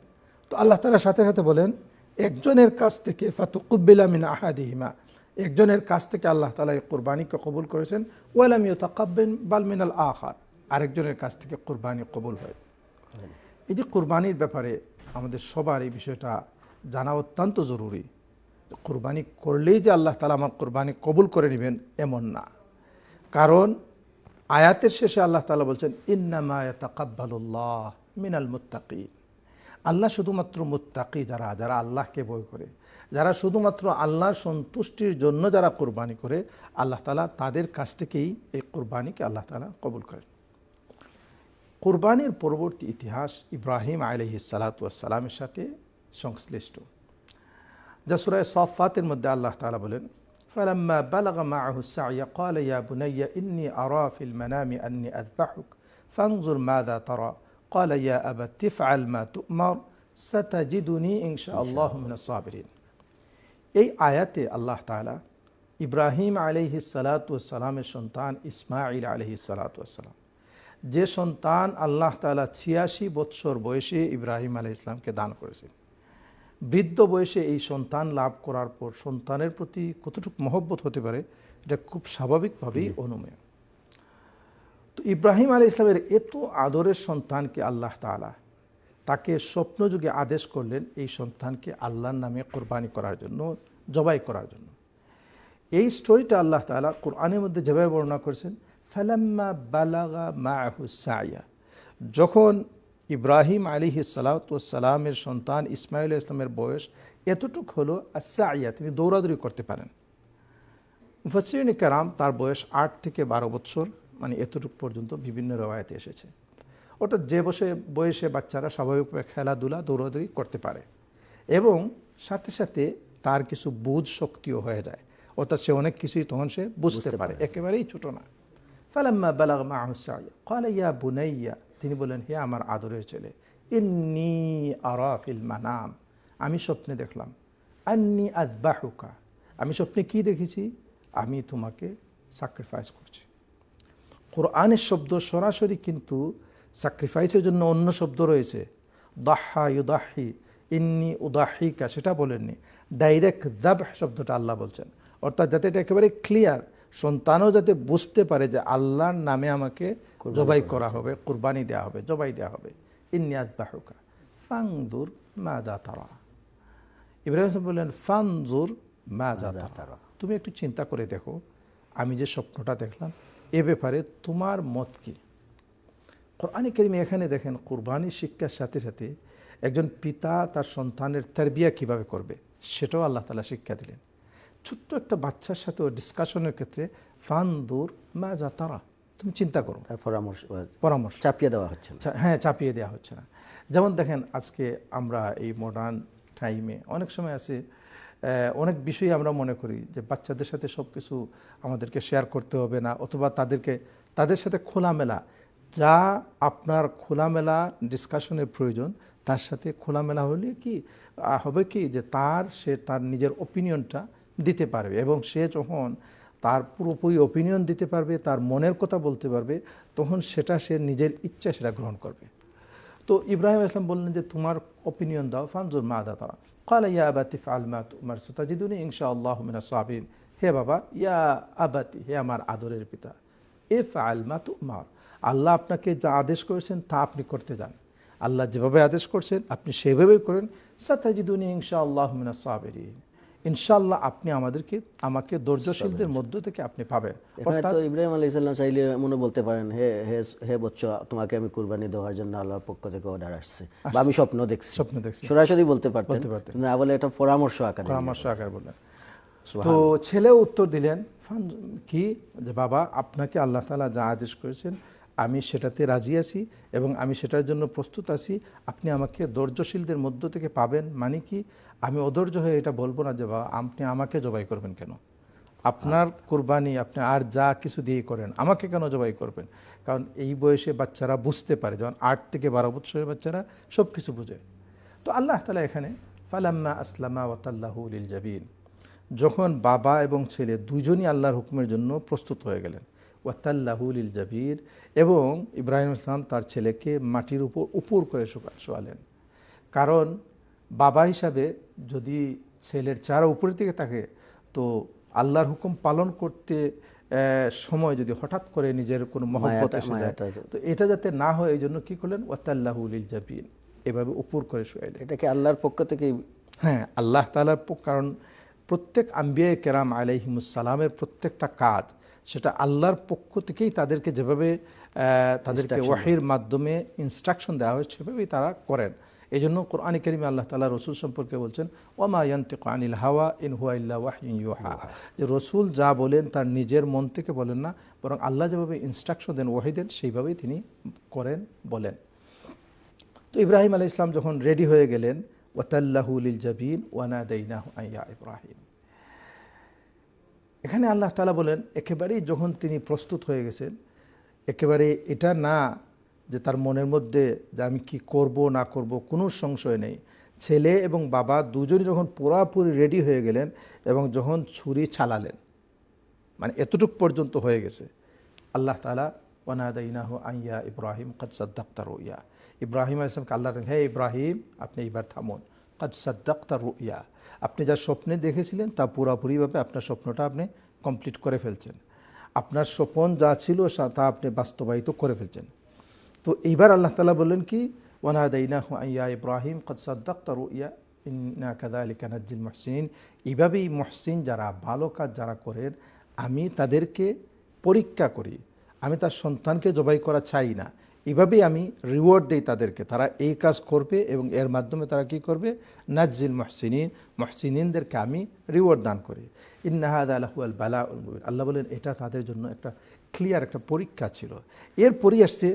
তো আল্লাহ তাআলা সাথে সাথে বলেন একজনের কাছ থেকে ফাতুকুব্বিলা মিন আহাদিহিমা, একজনের কাছ থেকে আল্লাহ তাআলা এই কুরবানিকে কবুল করেছেন, ওয়ালাম ইউতাকাব্বাল মিনাল আখার, আরেকজনের কাছ থেকে কুরবানি কবুল হয়। এই যে কুরবানির ব্যাপারে আমাদের সবার এই বিষয়টা জানা অত্যন্ত জরুরি। কুরবানি করলেই যে আল্লাহ তাআলা আমার কুরবানি কবুল করে নেবেন এমন না, কারণ আয়াতের শেষে আল্লাহ তাআলা বলছেন ইন্নামা ইয়াতাকাব্বালুল্লাহ মিনাল মুত্তাকিন, আল্লাহ শুধুমাত্র মুত্তাকি যারা আল্লাহকে ভয় করে, যারা শুধুমাত্র আল্লাহর সন্তুষ্টির জন্য যারা কুরবানি করে, আল্লাহ তাআলা তাদের কাছ থেকেই এই কুরবানিকে আল্লাহ তাআলা কবুল করেন। কুরবানির পরবর্তী ইতিহাস ইব্রাহিম আলাইহিস সালাতু ওয়াস সালামের সাথে সংশ্লিষ্ট, যা সূরা সাফফাতের মধ্যে আল্লাহ তাআলা বলেন ফালাম্মা বালাগা মাআহু সা'য়া ক্বালা ইয়া বুনাইয়া ইন্নী আরা ফিল মানামি আন্নী আযবাহুক ফানজুর মাযা তারা ক্বালা ইয়া আবাতি ইফআল মা তু'মার সাতাজিদুনি ইনশাআল্লাহু মিনাস সাবিরিন। এই আয়াতে আল্লাহ তাআলা ইব্রাহিম আলাইহিস সালাতু ওয়াস সালামের সন্তান ইসমাঈল আলাইহিস সালাতু ওয়াস সালাম, যে সন্তান আল্লাহ তাআলা 86 বৎসর বয়সে ইব্রাহিম আলাইহিস সালামকে দান করেছেন, বৃদ্ধ বয়সে এই সন্তান লাভ করার পর সন্তানের প্রতি কতটুকু মহব্বত হতে পারে এটা খুব স্বাভাবিকভাবেই অনুমেয়। তো ইব্রাহিম আলাইহিস সালামের এত আদরের সন্তানকে আল্লাহ তাআলা তাকে স্বপ্নযুগে আদেশ করলেন এই সন্তানকে আল্লাহর নামে কোরবানি করার জন্য, জবাই করার জন্য। এই স্টোরিটা আল্লাহ তাআলা কোরআনের মধ্যে যেভাবে বর্ণনা করেছেন ফালাম্মা বালাগা মাআহু সা'য়া, যখন ইব্রাহিম আলাইহিস সালাতু ওয়াস সালামের সন্তান ইসমাঈল আলাইহিস সালামের বয়স এতটুক হলো আস-সা'য়া, তিনি দৌড়াদৌড়ি করতে পারেন। মুফাসসিরিন কেরাম তার বয়স 8 থেকে 12 বছর, মানে এতটুক পর্যন্ত বিভিন্ন রওয়ায়াতে এসেছে। অর্থাৎ যে বয়সে বাচ্চারা স্বাভাবিকভাবে খেলাধুলা দৌড়াদৌড়ি করতে পারে এবং সাথে সাথে তার কিছু বুঝ শক্তিও হয়ে যায়, অর্থাৎ সে অনেক কিছুই তখন সে বুঝতে পারে, একেবারেই ছোট না। ফালাম্মা বালাগা মাআহু সা'য়া ক্বালা ইয়া বুনাইয়া, তিনি বলেন হে আমার আদরের ছেলে, ইন্নী আরা ফিল মানাম, আমি স্বপ্নে দেখলাম, আন্নী আযবাহুকা, আমি স্বপ্নে কি দেখেছি, আমি তোমাকে স্যাক্রিফাইস করছি। কোরআনের শব্দ সরাসরি কিন্তু স্যাক্রিফাইসের জন্য অন্য শব্দ রয়েছে, দাহা ইউদাহি, ইন্নী উদাহিকা, সেটা বলেননি, ডাইরেক্ট যাবহ শব্দটা আল্লাহ বলছেন, অর্থাৎ যাতে এটা একেবারে ক্লিয়ার, সন্তানও যাতে বুঝতে পারে যে আল্লাহর নামে আমাকে জবাই করা হবে, কুরবানি দেওয়া হবে, জবাই দেওয়া হবে। ইন্নী আযবাহুকা ফানজুর মাযা তারা, ইব্রাহিম বললেন ফানজুর মাযা তারা, তুমি একটু চিন্তা করে দেখো আমি যে স্বপ্নটা দেখলাম এ ব্যাপারে তোমার মত কি। কোরআনে কারীমে এখানে দেখেন কুরবানির শিক্ষার সাথে সাথে একজন পিতা তার সন্তানের তারবিয়া কিভাবে করবে সেটাও আল্লাহ তাআলা শিক্ষা দিলেন। ছোট্ট একটা বাচ্চার সাথে ডিসকাশনের ক্ষেত্রে ফানদুর মাযা তারা, তুমি চিন্তা করো, পরামর্শ চাপিয়ে দেওয়া হচ্ছে না। হ্যাঁ, চাপিয়ে দেওয়া হচ্ছে না। যেমন দেখেন আজকে আমরা এই মডার্ন টাইমে অনেক সময় আছে অনেক বিষয় আমরা মনে করি যে বাচ্চাদের সাথে সব কিছু আমাদেরকে শেয়ার করতে হবে না, অথবা তাদের সাথে খোলামেলা, যা আপনার খোলামেলা ডিসকাশনের প্রয়োজন তার সাথে খোলামেলা হলে কি হবে কি যে সে তার নিজের ওপিনিয়নটা দিতে পারবে, এবং সে যখন তার পুরোপুরি ওপিনিয়ন দিতে পারবে, তার মনের কথা বলতে পারবে, তখন সেটা সে নিজের ইচ্ছা সেটা গ্রহণ করবে। তো তো ইব্রাহিম আলাইহিস সালাম বললেন যে তোমার অপিনিয়ন দাও, ফানজুর মাযা তারা। ক্বালা ইয়া আবাতি ফাআল মা তু'মার সাতাজিদুনি ইনশাআল্লাহু মিনাস সাবিরিন। হে বাবা, ইয়া আবাতি, হে আমার আদরের পিতা, ইফআল মা তু'মার, আল্লাহ আপনাকে যা আদেশ করেছেন তা আপনি করতে যান। আল্লাহ যেভাবে আদেশ করছেন আপনি সেভাবেই করেন। সাতাজিদুনি ইনশাআল্লাহু মিনাস সাবিরিন, ইনশাআল্লাহ আপনি আমাকে ধৈর্যশীলদের মধ্য থেকে আপনি পাবেন। এখানে তো ইব্রাহিম আলাইহিস সালাম চাইলে মনে বলতে পারেন, হে হে হে বচ্চ, তোমাকে আমি কুরবানি দেওয়ার জন্য আল্লাহর পক্ষ থেকে অর্ডার আসছে, বা আমি স্বপ্ন দেখছি, সরাসরি বলতে পারতেন, না বলে এটা পরামর্শ আকারে বললেন। তো ছেলেও উত্তর দিলেন কি, যে বাবা, আপনাকে আল্লাহ তাআলা যা আদেশ করেছেন আমি সেটাতে রাজি আছি এবং আমি সেটার জন্য প্রস্তুত আছি। আপনি আমাকে ধৈর্যশীলদের মধ্য থেকে পাবেন। মানে কি, আমি অধৈর্য হয়ে এটা বলবো না যে বাবা আপনি আমাকে জবাই করবেন কেন, আপনার কুরবানি আপনি আর যা কিছু দিয়ে করেন, আমাকে কেন জবাই করবেন? কারণ এই বয়সে বাচ্চারা বুঝতে পারে, যেমন 8 থেকে 12 বছরের বাচ্চারা সব কিছু বুঝে। তো আল্লাহ তাআলা এখানে ফালাম্মা আসলামা ওয়া তাল্লাহু লিল জাবিন, যখন বাবা এবং ছেলে দুজনই আল্লাহর হুকুমের জন্য প্রস্তুত হয়ে গেলেন, ওয়া তাল্লাহু লিল জাবিন, এবং ইব্রাহিম ইসলাম তার ছেলেকে মাটির উপর করে শোয়ালেন। কারণ বাবা হিসাবে যদি ছেলের চেহারা উপরের দিকে থাকে, তো আল্লাহর হুকুম পালন করতে সময় যদি হঠাৎ করে নিজের কোনো মহব্বত এসে যায়, তো এটা যাতে না হয় এই জন্য কি করলেন, ওয়া তাল্লাহু লিল জাবিন, এভাবে উপর করে শোয়ালেন। এটা কি আল্লাহর পক্ষ থেকে? হ্যাঁ, আল্লাহ তাআলার পক্ষ। কারণ প্রত্যেক আম্বিয়া কেরাম আলাইহিমুস সালামের প্রত্যেকটা কাজ সেটা আল্লাহর পক্ষ থেকেই তাদেরকে যেভাবে তাদেরকে ওয়াহির মাধ্যমে ইনস্ট্রাকশন দেওয়া হয় সেভাবেই তারা করেন। এই জন্য কোরআনে কারিমে আল্লাহ তাআলা রসুল সম্পর্কে বলছেন, ওয়ামা ইয়ানতিকু আনিল হাওয়া ইন হুয়া ইল্লা ওয়াহয়ুন ইউহা, যে রসুল যা বলেন তার নিজের মন থেকে বলেন না, বরং আল্লাহ যেভাবে ইনস্ট্রাকশন দেন, ওয়াহি দেন, সেইভাবেই তিনি করেন বলেন। তো ইব্রাহিম আলাইহিস সালাম যখন রেডি হয়ে গেলেন, ওয়া তাল্লাহু লিল জাবিন ওয়া নাদাইনাহু আইয়া ইব্রাহিম, এখানে আল্লাহ তাআলা বলেন একেবারেই যখন তিনি প্রস্তুত হয়ে গেছেন, একেবারে এটা না যে তার মনের মধ্যে যে আমি কি করব না করব কোনো সংশয় নেই। ছেলে এবং বাবা দুজনই যখন পুরাপুরি রেডি হয়ে গেলেন এবং যখন ছুরি চালালেন, মানে এতটুক পর্যন্ত হয়ে গেছে, আল্লাহ তাআলা ওয়া নাদাইনাহু আইয়া ইব্রাহিম কদ সাদ্দাকতা রুইয়া, ইব্রাহিম আলাইহিস সালামকে আল্লাহ, হে ইব্রাহিম আপনি এইবার থামুন, কদ সাদ্দাকতা রুইয়া, আপনি যা স্বপ্নে দেখেছিলেন তা পুরাপুরিভাবে আপনার স্বপ্নটা আপনি কমপ্লিট করে ফেলছেন, আপনার স্বপ্ন যা ছিল তা আপনি বাস্তবায়িত করে ফেলছেন। তো এইবার আল্লাহ তাআলা বললেন কি, ওয়া নাদাইনাহু আইয়া ইব্রাহিম কদ সাদ্দাকতা রুইয়া ইন্না কাযালিকা নাজ্জিল মুহসিনিন, এইভাবেই মুহসিন যারা, ভালো কাজ যারা করেন, আমি তাদেরকে পরীক্ষা করি, আমি তার সন্তানকে জবাই করা চাই না, এভাবেই আমি রিওয়ার্ড দেই তাদেরকে, তারা এই কাজ করবে এবং এর মাধ্যমে তারা কি করবে, নাজ্জিল মুহসিনিন, মুহসিনিনদেরকে আমি রিওয়ার্ড দান করি। ইন্না হাযা লাহুয়াল বালাউল মুবিন, আল্লাহ বলেন এটা তাদের জন্য একটা ক্লিয়ার একটা পরীক্ষা ছিল। এরপরই আসছে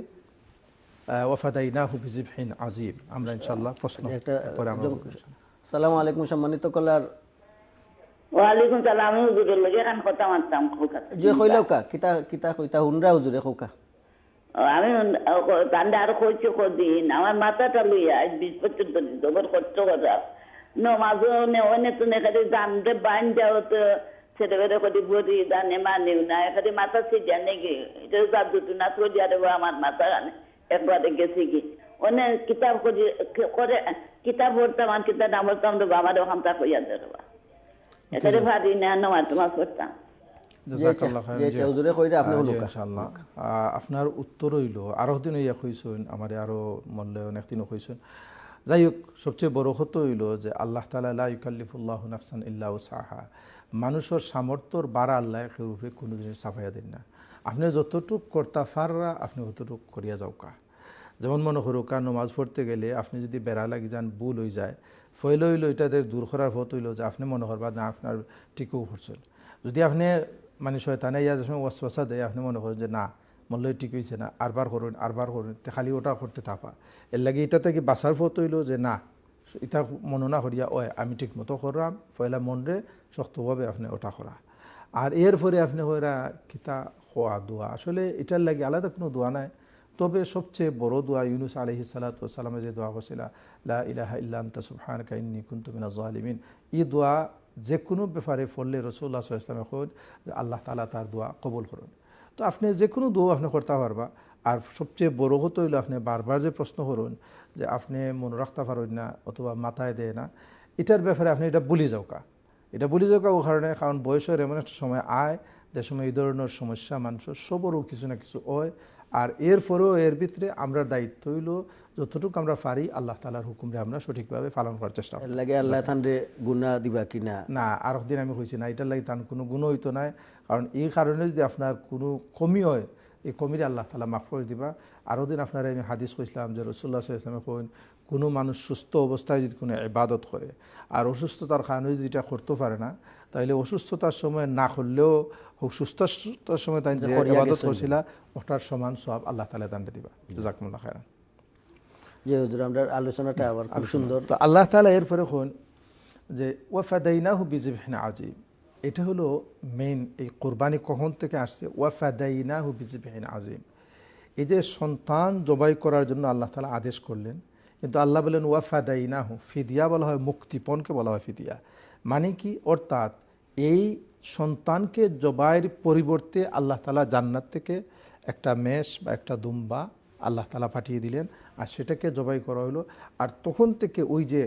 ওয়াফাদাইনাহু বিযিবহিন আযীম। আমরা ইনশাআল্লাহ প্রশ্ন পরে আমরা। আসসালামু আলাইকুম সম্মানিত কলার। ওয়ালাইকুম সালাম। আমি হুজুরের লগে কান কথা মারতাম খোকা যে কইলাও কা কিতা কইতা হুনরা হুজুরে খোকা। আমি তান্ডা আর কইছো কদিন আমার মাথাটা লইয়া 20-25 দিন জবর কষ্ট করা নমাজও নেওনে তো নেখাদি জানতে বান যাও তো ছেলেবেলে কদি বড়ি দানে মানেও না এখানে মাথা সিজা নেগে এটা জাদু তো না তো যারে আমার মাথা একবারে গেছে কি অনেক কিতাব করে কিতাব পড়তাম আর কিতাব না পড়তাম তো বাবার ওখানটা কইয়া দেবা এখানে ভারি না নমাজ টমাজ পড়তাম। আপনার উত্তর হইল আরো দিন ইয়া কইছেন, আমার আরো মূল্য অনেক দিনও কইছেন। যাই হোক, সবচেয়ে বড় কথা হইল যে আল্লাহ তাআলা লা ইউকাল্লিফুল্লাহু নাফসান ইল্লা উসআহা, মানুষের সামর্থ্যর বাড়া আল্লাহ এর উপরে কোনো জিনিস চাপাইয়া দেন না। আপনি যতটুক করতে পাররা আপনি অতটুক করিয়া যাও কা। যেমন মনে করুকা নমাজ পড়তে গেলে আপনি যদি বেড়া লাগি যান, ভুল হয়ে যায়, ফইল হইল এটাদের দূর করার পথ হইল যে আপনি মনে করবা না আপনার ঠিকও করছেন। যদি আপনি মানে শয়তানে ইয়া যে সময় ওয়াসওয়াসা দেয়, আপনি মনে করেন যে না মূল্য ঠিক হয়েছে না, আরবার করুন, খালি ওটা করতে থাকা। এর লাগে এটা থেকে বাঁচার পথ হইল যে না, এটা মননা করিয়া ওই আমি ঠিক মতো করলাম, পয়লা মনরে শক্তভাবে আপনি ওটা করা। আর এরপরে আপনি ওরা কিতা হওয়া দোয়া, আসলে এটার লাগে আলাদা কোনো দোয়া নাই। তবে সবচেয়ে বড় দোয়া ইউনুস আলাইহিস সালাতু ওয়াস সালামে যে দোয়া করছিল, লা ইলাহা ইল্লা আনতা সুবহানাকা ইন্নী কুনতু মিনাজ জালিমিন, এই দোয়া যে কোনো ব্যাপারে পড়লে রাসূলুল্লাহ সাল্লাল্লাহু আলাইহি ওয়াসাল্লাম কইন যে আল্লাহ তাআলা তার দোয়া কবুল করুন। তো আপনি যে কোনো দোয়া আপনি করতে পারবা। আর সবচেয়ে বড় কথা হইল আপনি বারবার যে প্রশ্ন করুন যে আপনি মনে রাখতে পারেন না অথবা মাথায় দেয় না, এটার ব্যাপারে আপনি এটা ভুলে যাও কা, এটা ভুলে যাও কা ও কারণে, কারণ বয়সের এমন একটা সময় আয় যে সময় এই ধরনের সমস্যা মানুষের সবরও কিছু না কিছু হয়। আর এরপরেও এর ভিতরে আমরা দায়িত্ব হইল যতটুকু আমরা পারি আল্লাহ তাআলার হুকুমে আমরা সঠিকভাবে পালন করার চেষ্টা করি। লাগে আল্লাহ তানরে গুনাহ দিবা কিনা না, আর দিন আমি কইছি না এটার লাগে তার কোনো গুণ হইতো না, কারণ এই কারণে যদি আপনার কোনো কমি হয় এই কমিরে আল্লাহ তাআলা মাফ করে দিবা। আরও দিন আপনারা আমি হাদিস কইছিলাম যে রাসূলুল্লাহ সাল্লাল্লাহু আলাইহি ওয়াসাল্লাম কইন কোনো মানুষ সুস্থ অবস্থায় যদি কোনো ইবাদত করে আর অসুস্থতার কারণে যদি এটা করতে পারে না, তাহলে অসুস্থতার সময় না করলেও সুস্থতার সময় তাই যে ইবাদত করছিল ওটার সমান সওয়াব আল্লাহ তাআলা দান দিবা। জাযাকুমুল্লাহ খাইরান। যে হুজুর আমরা আলোচনাটা আবার খুব সুন্দর। তো আল্লাহ তাআলা এরপরে কোন যে ওয়াফাদাইনাহু বিযিবহিন আযীম, এটা হলো মেইন এই কুরবানি কখন থেকে আসছে, ওয়াফাদাইনাহু বিযিবহিন আযীম। এই যে সন্তান জবাই করার জন্য আল্লাহ তাআলা আদেশ করলেন, কিন্তু আল্লাহ বলেন ওয়াফাদাইনাহু, ফিদিয়া বলা হয় মুক্তিপণকে বলা হয় ফিদিয়া, মানে কি অর্থাৎ এই সন্তানকে জবাইয়ের পরিবর্তে আল্লাহ তাআলা জান্নাত থেকে একটা মেষ বা একটা দুম্বা আল্লাহ তাআলা পাঠিয়ে দিলেন আর সেটাকে জবাই করা হলো। আর তখন থেকে ওই যে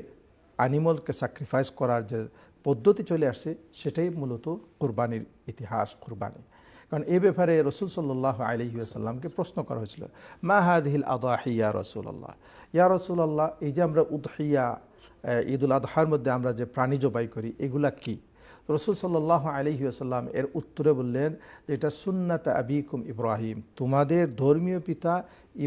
অ্যানিমালকে স্যাক্রিফাইস করার যে পদ্ধতি চলে আসছে সেটাই মূলত কুরবানির ইতিহাস, কুরবানি। কারণ এই ব্যাপারে রাসূল সাল্লাল্লাহু আলাইহি ওয়াসাল্লামকে প্রশ্ন করা হয়েছিল, মা হাদিহিল আদাহি ইয়া রাসূলুল্লাহ, ইয়া রাসূলুল্লাহ এই যে আমরা উদহিয়া ঈদুল আদহার মধ্যে আমরা যে প্রাণী জবাই করি এগুলা কি? রাসূল সাল্লাল্লাহু আলাইহি ওয়াসাল্লাম এর উত্তরে বললেন যে এটা সুন্নাত আবিকুম ইব্রাহিম, তোমাদের ধর্মীয় পিতা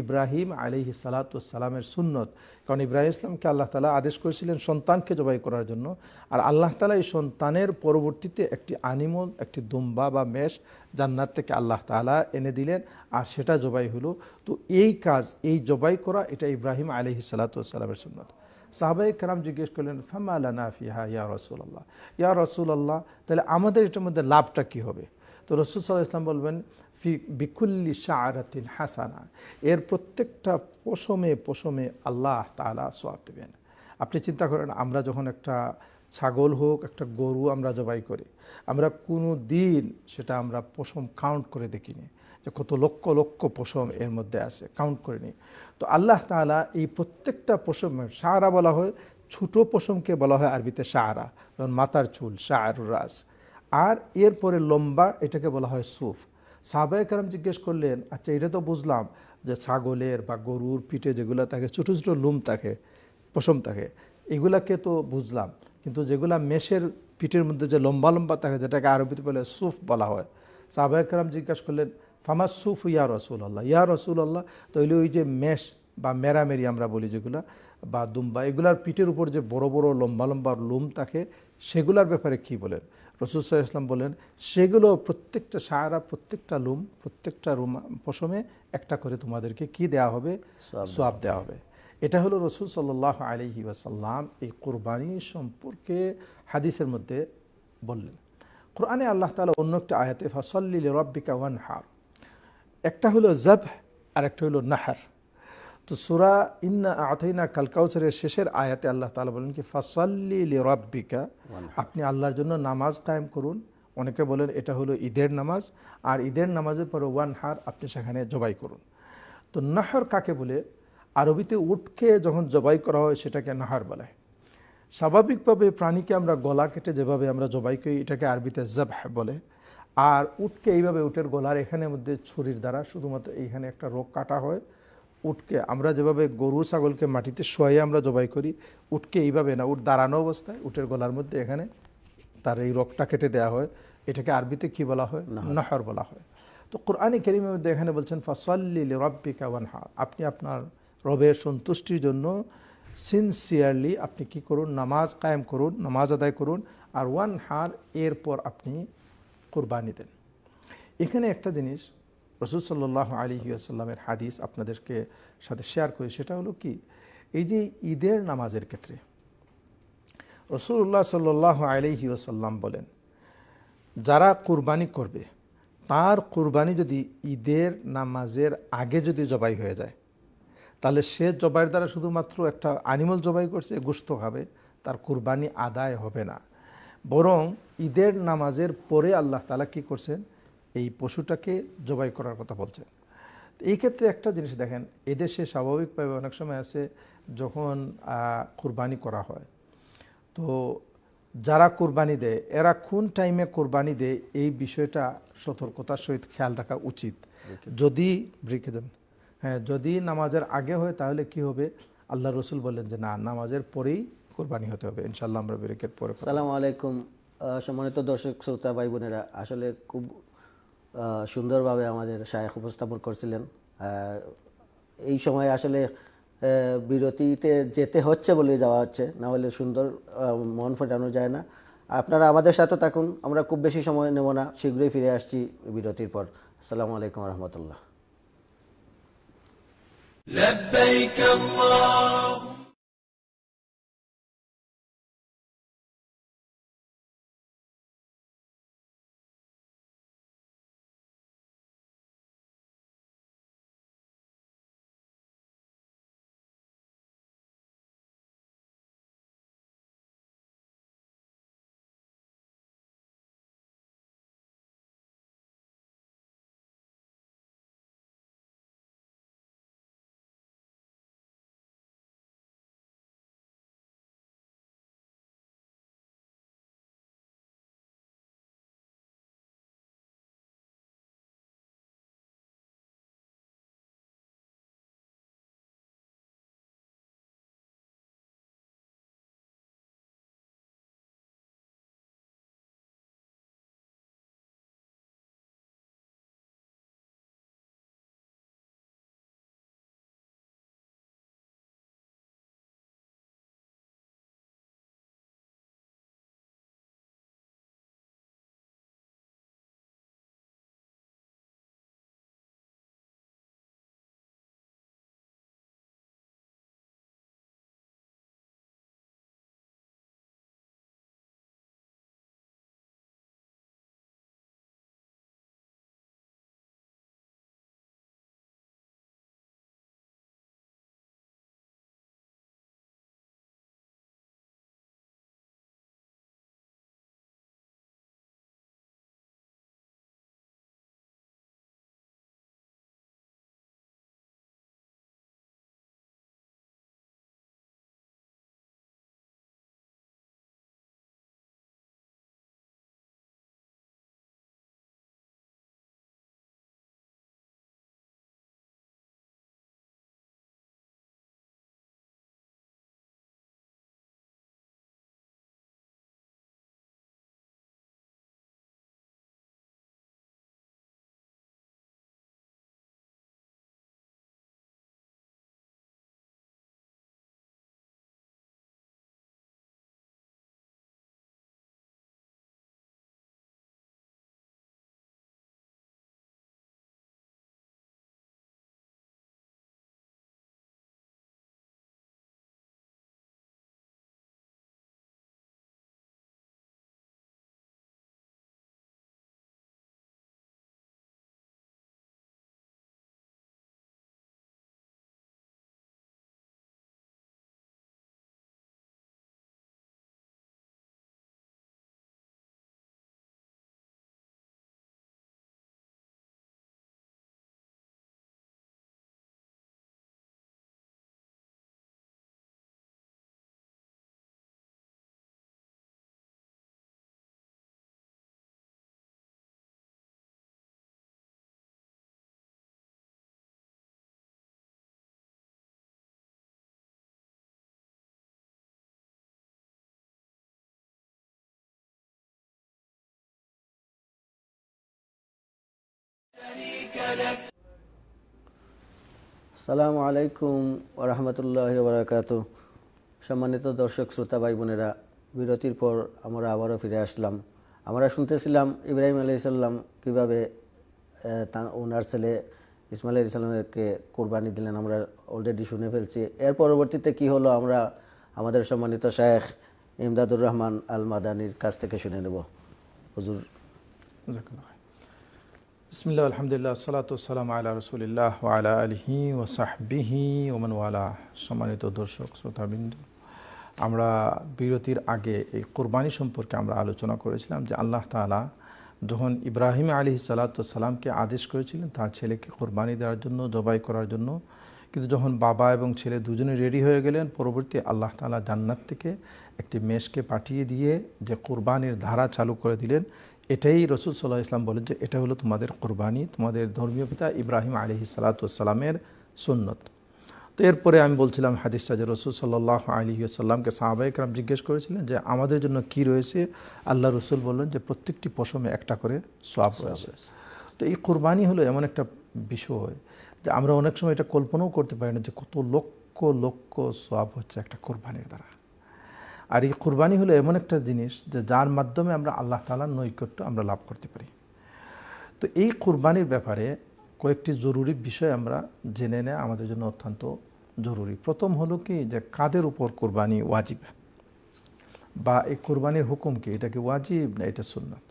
ইব্রাহিম আলাইহিস সালাতু ওয়াস সালামের সুন্নত। কারণ ইব্রাহিম ইসলামকে আল্লাহ তাআলা আদেশ করেছিলেন সন্তানকে জবাই করার জন্য, আর আল্লাহ তাআলা এই সন্তানের পরবর্তীতে একটি অ্যানিমাল, একটি দুম্বা বা মেষ জান্নাত থেকে আল্লাহ তাআলা এনে দিলেন আর সেটা জবাই হলো। তো এই কাজ, এই জবাই করা এটা ইব্রাহিম আলাইহিস সালাতু ওয়াস সালামের সুন্নত। সাহাবায়ে কেরাম জিজ্ঞেস করলেন ফামা লানা ফিহা ইয়া রাসূলুল্লাহ, ইয়া রাসূলুল্লাহ তাহলে আমাদের এটার মধ্যে লাভটা কি হবে? তো রাসূল সাল্লাল্লাহু আলাইহি ওয়াসাল্লাম বলবেন ফি বিকুল্লি শাআরাতিন হাসানা, এর প্রত্যেকটা পশমে পশমে আল্লাহ তাআলা সওয়াব দেবেন। আপনি চিন্তা করেন আমরা যখন একটা ছাগল হোক একটা গরু আমরা জবাই করি, আমরা কোনো দিন সেটা আমরা পশম কাউন্ট করে দেখিনি যে কত লক্ষ লক্ষ পশম এর মধ্যে আছে, কাউন্ট করে নিই। তো আল্লাহ তাআলা এই প্রত্যেকটা পশম, শাআরা বলা হয় ছোটো পশমকে বলা হয় আরবিতে শাআরা, যেমন মাথার চুল শাআরুর রাস, আর এরপরে লম্বা এটাকে বলা হয় সুফ। সাহাবায়ে কেরাম জিজ্ঞেস করলেন আচ্ছা এটা তো বুঝলাম যে ছাগলের বা গরুর পিঠে যেগুলো থাকে ছোটো ছোটো লোম থাকে, পশম থাকে, এগুলাকে তো বুঝলাম, কিন্তু যেগুলা মেষের পিঠের মধ্যে যে লম্বা লম্বা থাকে যেটাকে আরবিতে বলে সুফ বলা হয়, সাহাবায়ে কেরাম জিজ্ঞাসা করলেন ফামা সুফ ইয়া রাসূলুল্লাহ, ইয়া রাসূলুল্লাহ তাহলে ওই যে মেষ বা মেরামেরি আমরা বলি যেগুলা বা দুম্বা, এগুলার পিঠের উপর যে বড় বড় লম্বা লম্বা লোম থাকে সেগুলার ব্যাপারে কি বলেন? রাসূল সাল্লাল্লাহু আলাইহি ওয়াসাল্লাম বলেন সেগুলো প্রত্যেকটা শাআরা, প্রত্যেকটা লোম, প্রত্যেকটা পশমে একটা করে তোমাদেরকে কি দেওয়া হবে? সওয়াব দেওয়া হবে। এটা হলো রাসূল সাল্লাল্লাহু আলাইহি ওয়াসাল্লাম এই কুরবানি সম্পর্কে হাদিসের মধ্যে বললেন। কোরআনে আল্লাহ তাআলা অন্য একটা আয়াতে ফাসাল্লি লিরাব্বিকা ওয়ানহার, একটা হলো যাবহ আর একটা হলো নাহর। তো সূরা ইন্না আ'তাইনা কাল কাউসারের শেষের আয়াতে আল্লাহ তাআলা বলেন কি ফাসাল্লি লিরাব্বিকা, আপনি আল্লাহর জন্য নামাজ কায়েম করুন। অনেকে বলেন এটা হলো ঈদের নামাজ, আর ঈদের নামাজের পরে ওয়ানহার আপনি সেখানে জবাই করুন। তো নাহর কাকে বলে? আরবিতে উটকে যখন জবাই করা হয় সেটাকে নাহর বলে। স্বাভাবিকভাবে প্রাণীকে আমরা গলা কেটে যেভাবে আমরা জবাই করি এটাকে আরবিতে যাবহ বলে, আর উটকে এইভাবে উটের গলার এখানের মধ্যে ছুরির দ্বারা শুধুমাত্র এইখানে একটা রোগ কাটা হয়। উটকে আমরা যেভাবে গরু ছাগলকে মাটিতে শোয়াই আমরা জবাই করি, উটকে এইভাবে না, উট দাঁড়ানো অবস্থায় উটের গলার মধ্যে এখানে তার এই রোগটা কেটে দেওয়া হয়, এটাকে আরবিতে কি বলা হয়? নাহর বলা হয়। তো কোরআনে কারীমের মধ্যে এখানে বলছেন ফাসাল্লি লিরাব্বিকা ওয়ানহার, আপনি আপনার রবের সন্তুষ্টির জন্য সিনসিয়ারলি আপনি কি করুন? নামাজ কায়েম করুন, নামাজ আদায় করুন, আর ওয়ানহার এরপর আপনি কুরবানি দেন। এখানে একটা জিনিস রাসূল সাল্লাল্লাহু আলাইহি ওয়াসাল্লামের হাদিস আপনাদেরকে সাথে শেয়ার করি, সেটা হলো কি এই যে ঈদের নামাজের ক্ষেত্রে রাসূলুল্লাহ সাল্লাল্লাহু আলাইহি ওয়াসাল্লাম বলেন যারা কুরবানি করবে তার কুরবানি যদি ঈদের নামাজের আগে যদি জবাই হয়ে যায় তাহলে সে জবাইয়ের দ্বারা শুধুমাত্র একটা অ্যানিমাল জবাই করছে, গোশত খাবে, তার কুরবানি আদায় হবে না। বরং ঈদের নামাজের পরে আল্লাহ তাআলা কি করছেন? এই পশুটাকে জবাই করার কথা বলছেন। এই ক্ষেত্রে একটা জিনিস দেখেন, এদেশে স্বাভাবিকভাবে অনেক সময় আছে যখন কুরবানি করা হয়, তো যারা কুরবানি দেয় এরা কোন টাইমে কুরবানি দেয় এই বিষয়টা সতর্কতার সহিত খেয়াল রাখা উচিত। যদি যদি নামাজের আগে হয় তাহলে কি হবে, আল্লাহ রসুল বলেন যে না, নামাজের পরেই কুরবানি হতে হবে। ইনশাআল্লাহ আমরা ব্রেকের পরে। আসসালামু আলাইকুম সম্মানিত দর্শক শ্রোতা ভাই বোনেরা, আসলে খুব সুন্দরভাবে আমাদের শায়েখ উপস্থাপন করছিলেন। এই সময় আসলে বিরতিতে যেতে হচ্ছে বলে যাওয়া হচ্ছে, না হলে সুন্দর মন ফোটানো যায় না। আপনারা আমাদের সাথে থাকুন, আমরা খুব বেশি সময় নেব না, শীঘ্রই ফিরে আসছি বিরতির পর। আসসালামু আলাইকুম রহমতুল্লাহ। لبيك اللهم আসসালামু আলাইকুম ওয়া রাহমাতুল্লাহি ওয়া বারাকাতুহু। সম্মানিত দর্শক শ্রোতা ভাই বোনেরা, বিরতির পর আমরা আবারও ফিরে আসলাম। আমরা শুনতেছিলাম ইব্রাহিম আলাইহিস সালাম কীভাবে ওনার ছেলে ইসমাইল আলাইহিস সালামকে কোরবানি দিলেন, আমরা অলরেডি শুনে ফেলছি। এর পরবর্তীতে কি হলো আমরা আমাদের সম্মানিত শায়েখ ইমদাদুর রহমান আল মাদানির কাছ থেকে শুনে নেব। হুজুর। বিসমিল্লাহ, আলহামদুলিল্লাহ, সালাতু ওয়াসসালামু আলা রাসূলিল্লাহ ওয়া আলা আলিহি ওয়া সাহবিহি ওয়া মান ওয়ালা। সম্মানিত দর্শক শ্রোতাবৃন্দ, আমরা বিরতির আগে এই কোরবানি সম্পর্কে আমরা আলোচনা করেছিলাম যে আল্লাহ তাআলা যখন ইব্রাহিম আলাইহিস সালাতু ওয়াস সালামকে আদেশ করেছিলেন তার ছেলেকে কোরবানি দেওয়ার জন্য, জবাই করার জন্য, কিন্তু যখন বাবা এবং ছেলে দুজনে রেডি হয়ে গেলেন, পরবর্তী আল্লাহ তাআলা জান্নাত থেকে একটি মেষকে পাঠিয়ে দিয়ে যে কোরবানির ধারা চালু করে দিলেন, এটাই রাসূল সাল্লাল্লাহু আলাইহি ওয়াসাল্লাম বলেন যে এটা হলো তোমাদের কোরবানি, তোমাদের ধর্মীয় পিতা ইব্রাহিম আলাইহিস সালাতু ওয়াস সালামের সুন্নত। তো এরপরে আমি বলছিলাম হাদিসটা যে রাসূল সাল্লাল্লাহু আলাইহি ওয়াসাল্লামকে সাহাবায়ে কেরাম জিজ্ঞেস করেছিলেন যে আমাদের জন্য কি রয়েছে। আল্লাহ রাসূল বললেন যে প্রত্যেকটি পশমে একটা করে সওয়াব রয়েছে। তো এই কোরবানি হলো এমন একটা বিষয় যে আমরা অনেক সময় এটা কল্পনাও করতে পারি না যে কত লক্ষ লক্ষ সওয়াব হচ্ছে একটা কোরবানির দ্বারা। আর এই কোরবানি হলো এমন একটা জিনিস যে যার মাধ্যমে আমরা আল্লাহ তাআলার নৈকট্য আমরা লাভ করতে পারি। তো এই কোরবানির ব্যাপারে কয়েকটি জরুরি বিষয় আমরা জেনে নেওয়া আমাদের জন্য অত্যন্ত জরুরি। প্রথম হলো কি যে কাদের উপর কোরবানি ওয়াজিব, বা এই কোরবানির হুকুম কি, এটা কি ওয়াজিব না এটা সুন্নাত।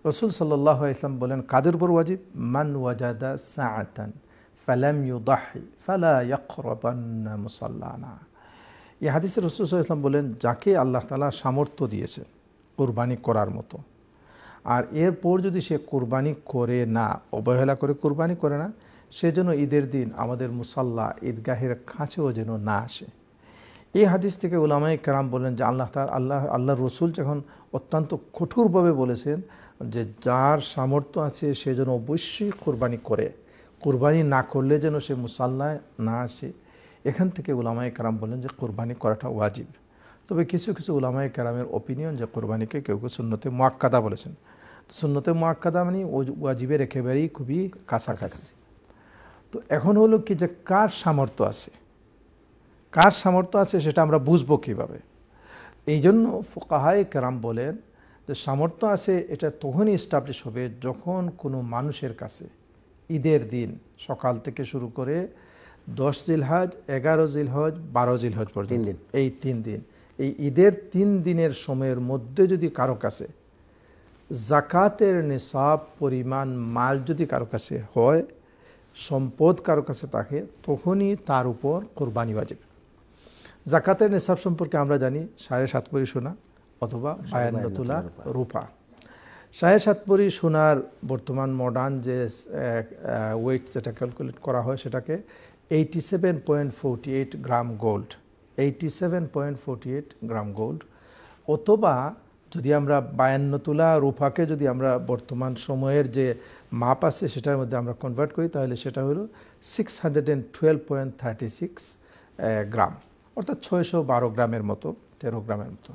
রাসূল সাল্লাল্লাহু আলাইহি ওয়াসাল্লাম বলেন কাদের উপর ওয়াজিব, মান ওয়াজাদা সাআতান ফালাম ইউদাহি ফালা ইয়াকরাবান্না মুসাল্লানা। এই হাদিসে রাসূল সাল্লাল্লাহু আলাইহি ওয়াসাল্লাম বলেন যাকে আল্লাহ তাআলা সামর্থ্য দিয়েছে কোরবানি করার মতো, আর এরপর যদি সে কোরবানি করে না, অবহেলা করে কোরবানি করে না, সেজন্য ঈদের দিন আমাদের মুসাল্লা ঈদগাহের কাছেও যেন না আসে। এই হাদিস থেকে উলামায়ে কেরাম বলেন যে আল্লাহ রসুল যখন অত্যন্ত কঠোরভাবে বলেছেন যে যার সামর্থ্য আছে সে যেন অবশ্যই কোরবানি করে, কোরবানি না করলে যেন সে মুসাল্লায় না আসে। এখান থেকে উলামায়ে কেরাম বলেন যে কোরবানি করাটা ওয়াজিব। তবে কিছু কিছু উলামায়ে কেরামের অপিনিয়ন যে কোরবানিকে কেউ কেউ সুন্নতে মুআক্কাদা বলেছেন। সুন্নতে মুআক্কাদা মানে ওয়াজিবের একেবারেই খুবই কাছাকাছি। তো এখন হলো কি যে কার সামর্থ্য আছে, কার সামর্থ্য আছে সেটা আমরা বুঝবো কীভাবে। এই জন্য ফুকাহায়ে কেরাম বলেন যে সামর্থ্য আছে এটা তখনই এস্টাবলিশ হবে যখন কোনো মানুষের কাছে ঈদের দিন সকাল থেকে শুরু করে 10 জিলহজ, 11 জিলহজ, 12 জিলহজ পর্যন্ত এই 3 দিন, এই ঈদের 3 দিনের সময়ের মধ্যে যদি কারো কাছে জাকাতের নিসাব পরিমাণ মাল যদি কারো কাছে হয়, সম্পদ কারো কাছে থাকে, তখনই তার উপর কোরবানি ওয়াজিব। জাকাতের নিসাব সম্পর্কে আমরা জানি 7.5 ভরি সোনা অথবা 52 তোলা রূপা। 7.5 ভরি সোনার বর্তমান মডার্ন যে ওয়েট যেটা ক্যালকুলেট করা হয় সেটাকে 87.48 গ্রাম গোল্ড, 87.48 গ্রাম গোল্ড, অথবা যদি আমরা 52 তোলা রূপাকে যদি আমরা বর্তমান সময়ের যে মাপ আছে সেটার মধ্যে আমরা কনভার্ট করি তাহলে সেটা হলো 612.36 গ্রাম, অর্থাৎ 612 গ্রামের মতো, 13 গ্রামের মতো।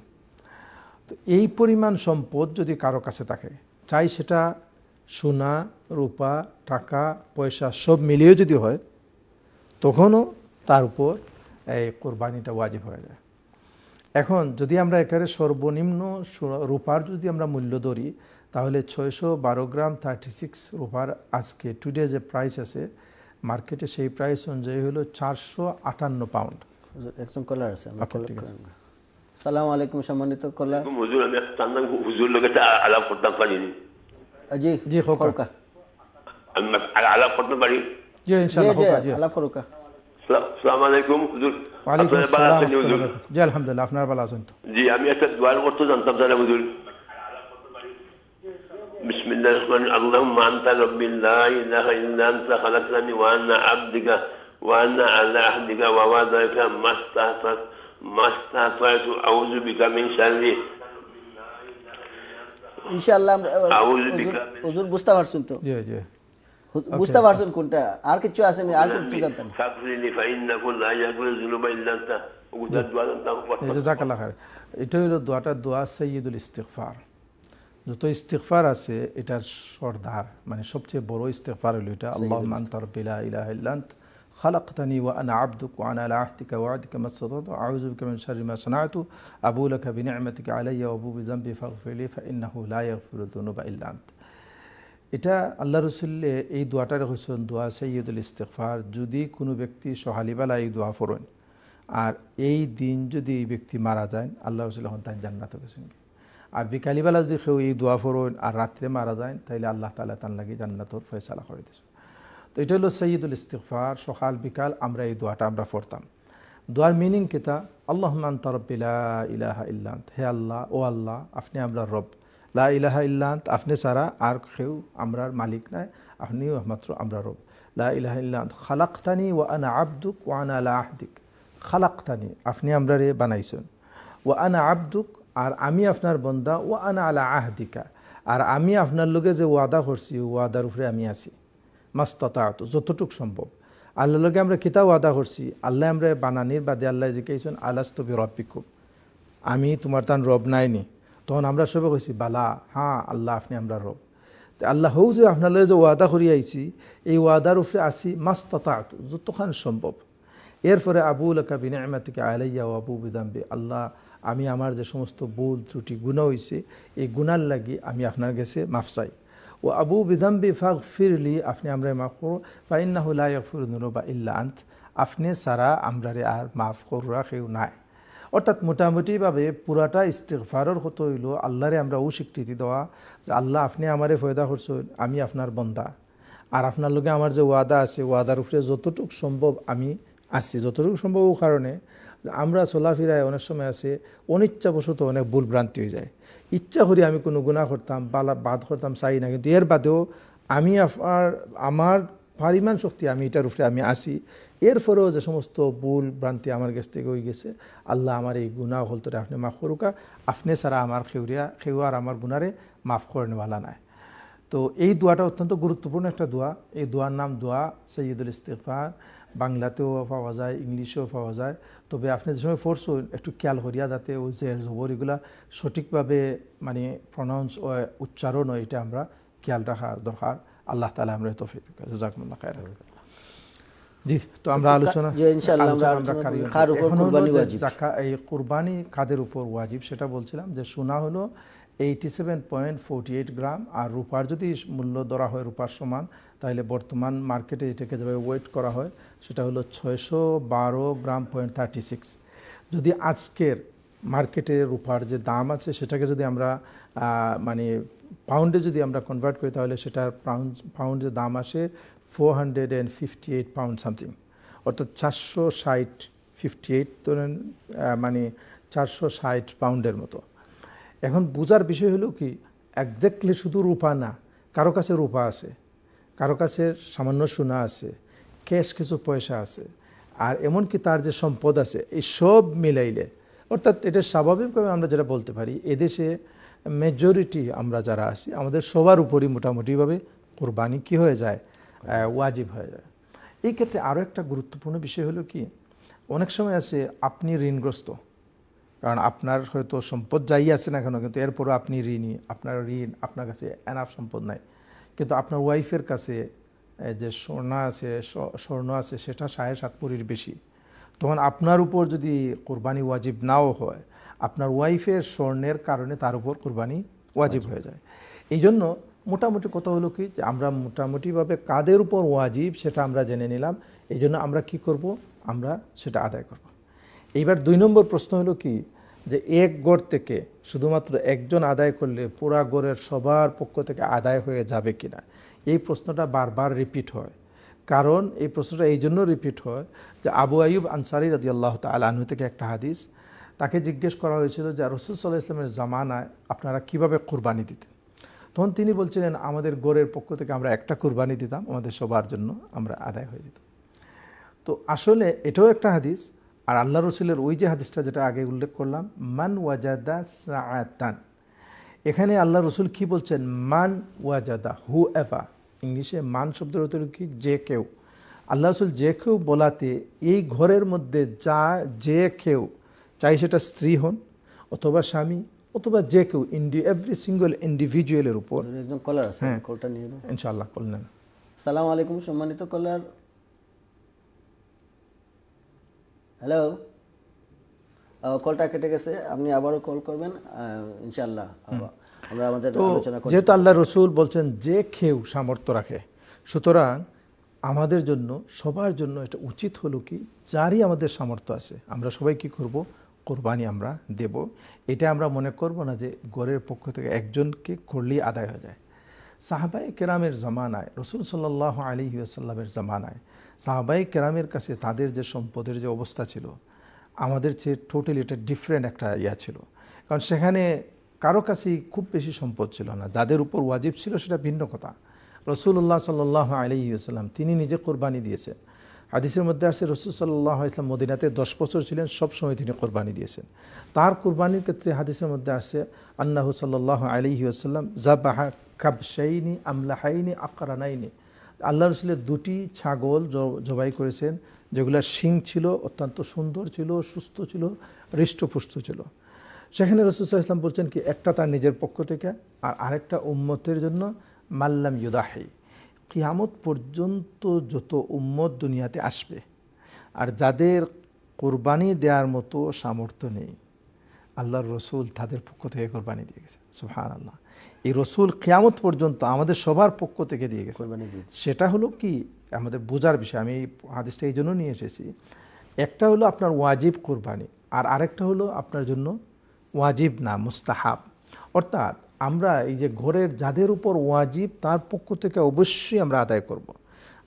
তো এই পরিমাণ সম্পদ যদি কারো কাছে থাকে, চাই সেটা সোনা, রূপা, টাকা, পয়সা সব মিলিয়ে যদি হয়, তখনও তার উপর এই কোরবানিটা ওয়াজিব হয়ে যায়। এখন যদি আমরা একেবারে সর্বনিম্ন রূপার যদি আমরা মূল্য ধরি তাহলে 612 গ্রাম 36 রূপার আজকে টুডে যে প্রাইস আছে মার্কেটে, সেই প্রাইস অনুযায়ী হলো 458 পাউন্ড। একজন কলার আছে, সালাম আলাইকুম সম্মানিত কলার। হুজুর আমি চান্দান হুজুর লোকে আলাপ করতে পারি। জি জি খোকা আমি আলাপ করতে পারি। জি ইনশাআল্লাহ খোকা, জি আলাপ করুকা। আসসালামু আলাইকুম হুজুর। ওয়ালাইকুম আসসালাম হুজুর। জি আলহামদুলিল্লাহ, আপনার ভালো আছেন তো? জি আমি একটা দোয়া করতে জানতাম জানা হুজুর। বিসমিল্লাহির রহমানির রহিম। আল্লাহুম্মা আনতা রাব্বি লা ইলাহা ইল্লা আনতা খালাকতানি ওয়া আনা আবদুকা ওয়া আনা আলা আহদিকা ওয়া ওয়াদাকা মাস্তাতাতু আউযু বিকা মিন শাররি। ইনশাআল্লাহ হুজুর বুঝতে পারছেন তো? জি জি বুঝতে পারছেন কোনটা? আর কিছু আছে না? আর কিছু জানতেন? ফাকরিনি ফাইন্নাকু লা ইয়াগফিরু যুনুবা ইল্লা আনতা। ওগুলা দোয়া জানতাম। জাযাকাল্লাহ খাইর। এটা হলো দোয়াটা দোয়া সাইয়্যিদুল ইস্তিগফার। যত ইস্তিগফার আছে এটার সর্দার, মানে সবচেয়ে বড় ইস্তিগফার হলো এটা, আল্লাহুম্মা আনতা রাব্বি লা ইলাহা ইল্লা আনতা খালাকতানি ওয়া আনা আবদুক ওয়া আনা আলা আহদিকা ওয়া ওয়া'দিকা মাসতাতা'তু আউযু বিকা মিন শাররি মা সানা'তু আবু লাকা বিনি'মাতিকা আলাইয়া ওয়া আবু বিযামবি ফাগফিরলি ফাইন্নাহু লা ইয়াগফিরু যুনুবা ইল্লা আনতা। এটা আল্লাহ রসুল্লে এই দোয়াটার হয়েছেন দোয়া সাইয়্যিদুল ইস্তিগফার। যদি কোনো ব্যক্তি সহালিবেলা এই দোয়া পড়েন আর এই দিন যদি এই ব্যক্তি মারা যায়, আল্লাহ রসুল এখন তাই জান্নাতে গেছেন। আর বিকালিবেলা যদি কেউ এই দোয়া পড়েন আর রাত্রে মারা যায় তাহলে আল্লাহ তাআলা তার লাগি জান্নাতের ফয়সালা করে দিয়েছেন। তো এটা হলো সাইয়্যিদুল ইস্তিগফার। সকাল বিকাল আমরা এই দোয়াটা আমরা পড়তাম। দোয়ার মিনিং কিতা? আল্লাহুম্মা আনতা রাব্বি লা ইলাহা ইল্লা আনতা, হে আল্লাহ, ও আল্লাহ আপনি আমরার রব, লা ইলাহা ইল্লা আনতা আপনি ছাড়া আর কেউ আমরার মালিক নাই, আপনিও একমাত্র আমরা রব, লা ইলাহা ইল্লা আনতা খালাকতানি ওয়া আনা আবদুক ওয়া আনা আলা আহদিক। খালাকতানি, আপনি আমরারে বানাইছেন, ওয়া আনা আবদুক, আর আমি আপনার বন্দা, ওয়া আনা আলা আহদিকা, আর আমি আপনার লগে যে ওয়াদা করছি ওয়াদার উপরে আমি আছি, মাস্তাতাতু, যতটুক সম্ভব। আল্লাহর লগে আমরা কিতা ওয়াদা করছি, আল্লাহ আমরা বানানির বাদে আল্লাহ জিজ্ঞাসন আলাস্তু বিরাব্বিকুম, আমি তোমার তান রব নাইনি? তখন আমরা সবে কইছি বালা, হ্যাঁ আল্লাহ আপনি আমরা রব। তো আল্লাহ হৌ যে আপনার লগে যে ওয়াদা করি আইছি, এই ওয়াদার উপরে আসি মাস্তাতাতু, যতখান সম্ভব। এরপরে আবু লাকা বিনিআমাতিকা আলাইয়া ওয়া আবু বিযামবি, আল্লাহ আমি আমার যে সমস্ত ভুল ত্রুটি গুনাহ হইছে এই গুনার লাগি আমি আপনার কাছে মাফ চাই। ও আবু বিযামবি ফাগফিরলি, আপনি আমরা মাফ করো, ফাইন্নাহু লা ইয়াগফিরু যুনুবা ইল্লা আন্ত, আপনি সারা আমরারে আর মাফ করা কেউ নাই। অর্থাৎ মোটামুটিভাবে পুরাটা ইস্তিগফারের কত হইল আল্লাহরে আমরা ও স্বীকৃতি দেওয়া যে আল্লাহ আপনি আমারে ফয়দা করছেন, আমি আপনার বন্দা, আর আপনার লগে আমার যে ওয়াদা আছে ওয়াদার উপরে যতটুকু সম্ভব আমি আছি, যতটুকু সম্ভব। ও কারণে আমরা চলাফেরায় অনেক সময় আছে অনিচ্ছাবশত অনেক ভুল ভ্রান্তি হয়ে যায়। ইচ্ছা করি আমি কোনো গুনাহ করতাম বাদ করতাম চাই না, কিন্তু এর বাদেও আমি আমার পরিমাণ শক্তি আমি এটার উপরে আমি আসি। এরপরেও যে সমস্ত ভুল ভ্রান্তি আমার কাছ থেকে হয়ে গেছে, আল্লাহ আমার এই গুনাহ হল তোরে আপনি মাফ করুকা, আপনি ছাড়া আমার কেউ আর আমার গুনারে মাফ করে নেওয়ালা নাই। তো এই দোয়াটা অত্যন্ত গুরুত্বপূর্ণ একটা দোয়া। এই দোয়ার নাম দোয়া সৈয়দুল ইস্তিগফার। বাংলাতেও পাওয়া যায়, ইংলিশেও পাওয়া যায়। তবে আপনি যে সময় পড়ছেন একটু খেয়াল করিয়া যাতে ওই যে জবর এগুলা সঠিকভাবে মানে প্রনাউন্স উচ্চারণ হয়, এটা আমরা খেয়াল রাখার দরকার। আল্লাহ তাআলা আমরা তৌফিক দেন। জাযাকুমুল্লাহ খাইরান। জি, তো আমরা আলোচনা এই কুরবানি কাদের উপর ওয়াজিব সেটা বলছিলাম যে সোনা হলো 87.48 গ্রাম, আর রূপার যদি মূল্য ধরা হয় রূপার সমান, তাহলে বর্তমান মার্কেটে এটাকে যেভাবে ওয়েট করা হয় সেটা হলো 612 গ্রাম 36। যদি আজকের মার্কেটে রূপার যে দাম আছে সেটাকে যদি আমরা মানে পাউন্ডে যদি আমরা কনভার্ট করি, তাহলে সেটার পাউন্ড যে দাম আসে 458 পাউন্ড সামথিং, অর্থাৎ 458 ধরেন মানে 460 পাউন্ডের মতো। এখন বোঝার বিষয় হলো কি, একজ্যাক্টলি শুধু রূপা না, কারো কাছে রূপা আছে, কারো কাছে সামান্য সোনা আছে, ক্যাশ কিছু পয়সা আছে, আর এমনকি তার যে সম্পদ আছে, এই সব মিলাইলে অর্থাৎ এটা স্বাভাবিকভাবে আমরা যেটা বলতে পারি, এদেশে মেজরিটি আমরা যারা আছি আমাদের সবার উপরই মোটামুটিভাবে কোরবানি কী হয়ে যায়, ওয়াজিব হয়ে যায়। এই ক্ষেত্রে আরও একটা গুরুত্বপূর্ণ বিষয় হলো কি, অনেক সময় আছে আপনি ঋণগ্রস্ত, কারণ আপনার হয়তো সম্পদ যাই আছে না কেন, কিন্তু এরপরও আপনি ঋণী, আপনার ঋণ, আপনার কাছে এনাফ সম্পদ নাই, কিন্তু আপনার ওয়াইফের কাছে যে স্বর্ণ আছে সেটা 7.5 ভরির বেশি। তখন আপনার উপর যদি কোরবানি ওয়াজিব নাও হয়, আপনার ওয়াইফের স্বর্ণের কারণে তার উপর কোরবানি ওয়াজিব হয়ে যায়। এই জন্য মোটামুটি কথা হলো কি, যে আমরা মোটামুটিভাবে কাদের উপর ওয়াজিব সেটা আমরা জেনে নিলাম। এই জন্য আমরা কি করব, আমরা সেটা আদায় করব। এইবার 2 নম্বর প্রশ্ন হলো কি, যে এক গড় থেকে শুধুমাত্র একজন আদায় করলে পুরা গড়ের সবার পক্ষ থেকে আদায় হয়ে যাবে কিনা, এই প্রশ্নটা বারবার রিপিট হয়। কারণ এই প্রশ্নটা এই জন্য রিপিট হয় যে আবু আইয়ুব আনসারী রাদিয়াল্লাহু তাআলা আনহু থেকে একটা হাদিস, তাকে জিজ্ঞেস করা হয়েছিল যে রাসূল সাল্লাল্লাহু আলাইহি ওয়াসাল্লামের জামানায় আপনারা কিভাবে কুরবানি দিতেন। তখন তিনি বলছিলেন আমাদের গড়ের পক্ষ থেকে আমরা একটা কুরবানি দিতাম, আমাদের সবার জন্য আমরা আদায় হয়ে যেত। তো আসলে এটাও একটা হাদিস। আর আল্লাহ রসুলের ওই যে হাদিসটা যেটা আগে উল্লেখ করলাম, মান ওয়াজাদা সাআতান, এখানে আল্লাহ রসুল কি বলছেন, মান ওয়াজাদা, হু এভার, ইংলিশে মান শব্দের অর্থ কি, যে কেউ। আল্লাহ রসুল যে কেউ বলাতে এই ঘরের মধ্যে যে কেউ, চাই সেটা স্ত্রী হন অথবা স্বামী অথবা যে কেউ, এভরি সিঙ্গল ইন্ডিভিজুয়ালের উপর। একজন কলার আছে, কলটা নিয়ে নাও ইনশাআল্লাহ। কল নেন। আসসালামু আলাইকুম সম্মানিত কলার। হ্যালো, কলটা কেটে গেছে, আপনি আবারও কল করবেন ইনশাআল্লাহ। আমরা আমাদের আলোচনা করব। যেহেতু আল্লাহ রসুল বলছেন যে কেউ সামর্থ্য রাখে, সুতরাং আমাদের জন্য সবার জন্য এটা উচিত হলো কি, যারই আমাদের সামর্থ্য আছে আমরা সবাই কি করব, কোরবানি আমরা দেব। এটা আমরা মনে করব না যে গড়ের পক্ষ থেকে একজনকে করলেই আদায় হয়ে যায়। সাহাবায়ে কেরামের জামানায়, রসুল সাল্লাল্লাহু আলাইহি ওয়াসাল্লামের জামানায় সাহাবায়ে কেরামের কাছে তাদের যে সম্পদের যে অবস্থা ছিল, আমাদের চেয়ে টোটালি এটা ডিফারেন্ট একটা ছিল। কারণ সেখানে কারো কাছেই খুব বেশি সম্পদ ছিল না, যাদের উপর ওয়াজিব ছিল সেটা ভিন্ন কথা। রাসূলুল্লাহ সাল্লাল্লাহু আলাইহি ওয়াসাল্লাম তিনি নিজে কোরবানি দিয়েছেন। হাদিসের মধ্যে আছে রাসূল সাল্লাল্লাহু আলাইহি ওয়াসাল্লাম মদিনাতে 10 বছর ছিলেন, সব সময় তিনি কোরবানি দিয়েছেন। তার কোরবানির ক্ষেত্রে হাদিসের মধ্যে আছে আন্নাহু সাল্লাল্লাহু আলাইহি ওয়াসাল্লাম যাবাহা কাবশাইনি আমলাহাইনি আকরানাইনি, আল্লাহ রাসূলের দুটি ছাগল জবাই করেছেন যেগুলোর শিং ছিল, অত্যন্ত সুন্দর ছিল, সুস্থ ছিল, হৃষ্টপুষ্ট ছিল। সেখানে রাসূল সাল্লাল্লাহু আলাইহি ওয়াসাল্লাম বলছেন কি একটা তার নিজের পক্ষ থেকে আর আরেকটা উম্মতের জন্য, মাল্লাম ইউদাহি, কিয়ামত পর্যন্ত যত উম্মত দুনিয়াতে আসবে আর যাদের কোরবানি দেওয়ার মতো সামর্থ্য নেই, আল্লাহর রসুল তাদের পক্ষ থেকে কোরবানি দিয়ে গেছে। সুবহানাল্লাহ, এই রসুল কিয়ামত পর্যন্ত আমাদের সবার পক্ষ থেকে দিয়ে গেছে। সেটা হলো কি আমাদের বোঝার বিষয়, আমি এই হাদিসটা এই জন্য নিয়ে এসেছি। একটা হলো আপনার ওয়াজিব কোরবানি আর আরেকটা হলো আপনার জন্য ওয়াজিব না, মুস্তাহাব। অর্থাৎ আমরা এই যে ঘরের যাদের উপর ওয়াজিব তার পক্ষ থেকে অবশ্যই আমরা আদায় করব।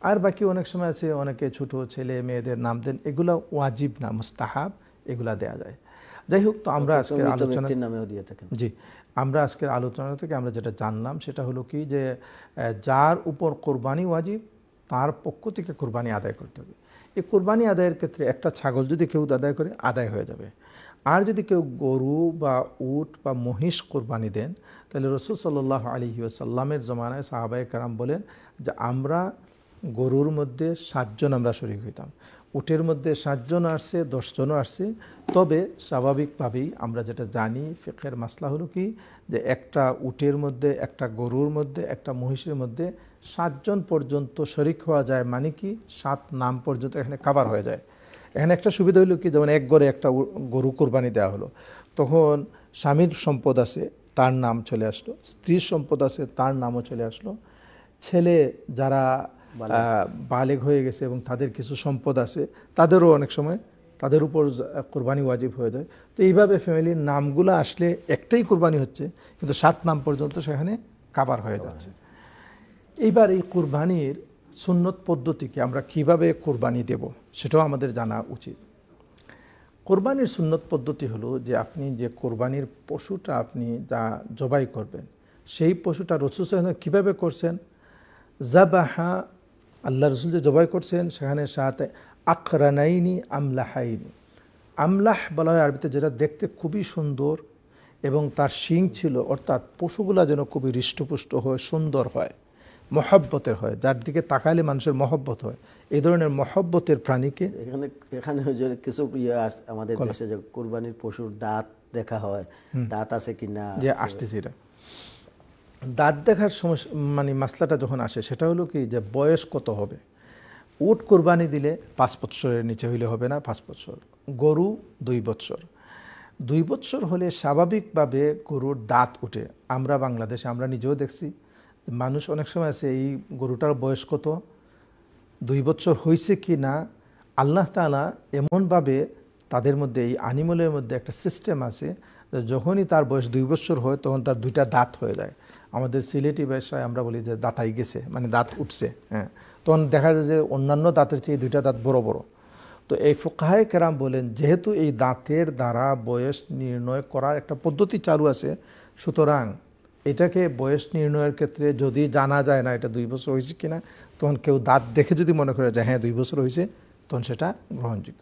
আর বাকি অনেক সময় আছে অনেকে ছোট ছেলে মেয়েদের নাম দেন, এগুলো ওয়াজিব না, মুস্তাহাব, এগুলা দেয়া যায়। যাই হোক, তো আমরা আজকের আলোচনা জি আমরা আজকের আলোচনা থেকে আমরা যেটা জানলাম সেটা হলো কি যে যার উপর কোরবানি ওয়াজিব তার পক্ষ থেকে কোরবানি আদায় করতে হবে। এই কোরবানি আদায়ের ক্ষেত্রে একটা ছাগল যদি কেউ আদায় করে আদায় হয়ে যাবে। আর যদি কেউ গরু বা উট বা মহিষ কোরবানি দেন তাহলে রাসূল সাল্লাল্লাহু আলাইহি ওয়াসাল্লামের জমানায় সাহাবায়ে কেরাম বলেন যে আমরা গরুর মধ্যে 7 জন আমরা শরীক হইতাম, উটের মধ্যে 7 জন আসছে, 10 জনও আসছে। তবে স্বাভাবিকভাবেই আমরা যেটা জানি ফিকহের মাসলা হলো কি যে একটা উটের মধ্যে, একটা গরুর মধ্যে, একটা মহিষের মধ্যে 7 জন পর্যন্ত শরীক হওয়া যায়, মানে কি 7 নাম পর্যন্ত এখানে কভার হয়ে যায়। এখানে একটা সুবিধা হলো কি, যেমন এক ঘরে একটা গরু কোরবানি দেওয়া হলো, তখন স্বামীর সম্পদ আছে তার নাম চলে আসলো, স্ত্রীর সম্পদ আছে তার নামও চলে আসলো, ছেলে যারা বালেগ হয়ে গেছে এবং তাদের কিছু সম্পদ আছে তাদেরও অনেক সময় তাদের উপর কোরবানি ওয়াজিব হয়ে যায়। তো এইভাবে ফ্যামিলির নামগুলো আসলে একটাই কোরবানি হচ্ছে, কিন্তু 7 নাম পর্যন্ত সেখানে কাভার হয়ে যাচ্ছে। এইবার এই কোরবানির সুন্নত পদ্ধতিকে আমরা কিভাবে কোরবানি দেব সেটাও আমাদের জানা উচিত। কোরবানির সুন্নত পদ্ধতি হলো যে আপনি যে কোরবানির পশুটা আপনি যা জবাই করবেন সেই পশুটা রাসূল সাল্লাল্লাহু আলাইহি ওয়াসাল্লাম কীভাবে করছেন, যাবাহা, আল্লাহ রাসূল যে জবাই করছেন সেখানে সাথে আকরানাইনি আমলাহাইনি, আমলাহ বলা হয় আরবিতে যেটা দেখতে খুবই সুন্দর এবং তার শিং ছিল, অর্থাৎ পশুগুলা যেন খুবই হৃষ্টপুষ্ট হয়, সুন্দর হয়, মহব্বতের হয়, যার দিকে তাকালে মানুষের মহব্বত হয়, এই ধরনের মহব্বতের প্রাণীকে। এখানে কিছু আমাদের দেশে যে কুরবানির পশুর দাঁত দেখা হয়, দাঁত আছে কিনা যে আসতেছে, এটা দাঁত দেখার সমস্যা মানে মাসলাটা যখন আসে সেটা হলো কি যে বয়স কত হবে। উট কোরবানি দিলে 5 বছরের নিচে হইলে হবে না, 5 বছর। গরু 2 বছর, 2 বছর হলে স্বাভাবিকভাবে গরুর দাঁত উঠে। আমরা বাংলাদেশে আমরা নিজেও দেখছি মানুষ অনেক সময় আছে এই গরুটার বয়স কত, 2 বছর হয়েছে কি না, আল্লাহ তাআলা এমনভাবে তাদের মধ্যে এই অ্যানিমালের মধ্যে একটা সিস্টেম আছে, যখনই তার বয়স 2 বছর হয় তখন তার 2টা দাঁত হয়ে যায়। আমাদের সিলেটি ভাষায় আমরা বলি যে দাঁতাই গেছে, মানে দাঁত উঠছে। হ্যাঁ, তখন দেখা যায় যে অন্যান্য দাঁতের চেয়ে 2টা দাঁত বড় বড়। তো এই ফুকাহায়ে কেরাম বলেন যেহেতু এই দাঁতের দ্বারা বয়স নির্ণয় করার একটা পদ্ধতি চালু আছে, সুতরাং এটাকে বয়স নির্ণয়ের ক্ষেত্রে যদি জানা যায় না এটা 2 বছর হয়েছে কিনা, তখন কেউ দাঁত দেখে যদি মনে করে যে হ্যাঁ 2 বছর হয়েছে, তখন সেটা গ্রহণযোগ্য।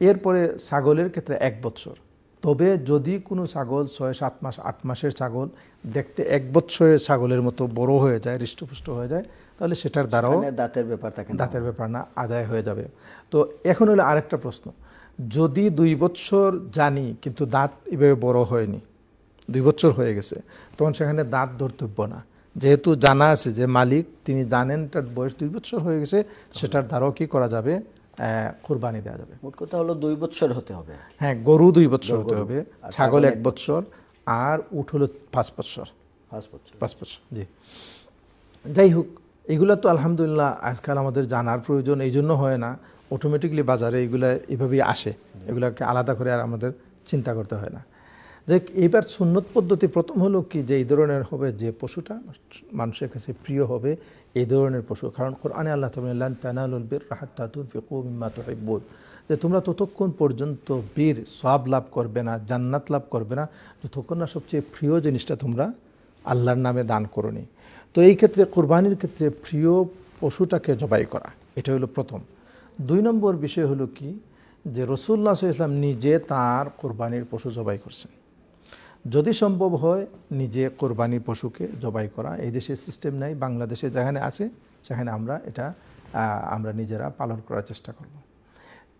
এরপরে ছাগলের ক্ষেত্রে 1 বছর। তবে যদি কোনো ছাগল 6-7 মাস 8 মাসের ছাগল দেখতে 1 বছরের ছাগলের মতো বড় হয়ে যায়, হৃষ্টপুষ্ট হয়ে যায়, তাহলে সেটার দ্বারাও দাঁতের ব্যাপার থাকে, দাঁতের ব্যাপার না, আদায় হয়ে যাবে। তো এখন হলো আরেকটা প্রশ্ন, যদি 2 বছর জানি কিন্তু দাঁত এভাবে বড় হয়নি, 2 বছর হয়ে গেছে, তখন সেখানে দাঁত ধর্তব্য না, যেহেতু জানা আছে যে মালিক তিনি জানেন তার বয়স 2 বছর হয়ে গেছে, সেটার দ্বারাও কি করা যাবে, কুরবানি দেওয়া যাবে। মোট কথা হলো 2 বছর হতে হবে। হ্যাঁ, গরু 2 বছর হতে হবে, ছাগল 1 বছর, আর উট হলো 5 বছর। 5 বছর, জি। যাই হোক, এগুলো তো আলহামদুলিল্লাহ আজকাল আমাদের জানার প্রয়োজন এই জন্য হয় না, অটোমেটিকলি বাজারে এগুলো এভাবেই আসে, এগুলোকে আলাদা করে আর আমাদের চিন্তা করতে হয় না। যে এইবার সুন্নত পদ্ধতি প্রথম হলো কি যে এই ধরনের হবে যে পশুটা মানুষের কাছে প্রিয় হবে, এই ধরনের পশু। কারণ কোরআনে আল্লাহ তাআলা লান তানালুল বিররা হাত্তা তুনফিকু মিম্মা তুহিব্বুন, যে তোমরা ততক্ষণ পর্যন্ত বীর সওয়াব লাভ করবে না, জান্নাত লাভ করবে না, যতক্ষণ না সবচেয়ে প্রিয় জিনিসটা তোমরা আল্লাহর নামে দান করোনি। তো তো এই ক্ষেত্রে কুরবানির ক্ষেত্রে প্রিয় পশুটাকে জবাই করা, এটা হলো প্রথম। 2 নম্বর বিষয় হলো কি, যে রাসূলুল্লাহ সাল্লাল্লাহু আলাইহি ওয়াসাল্লাম নিজে তার কুরবানির পশু জবাই করছেন। যদি সম্ভব হয় নিজে কোরবানির পশুকে জবাই করা। এই দেশে সিস্টেম নাই, বাংলাদেশে যেখানে আছে সেখানে আমরা এটা আমরা নিজেরা পালন করার চেষ্টা করব।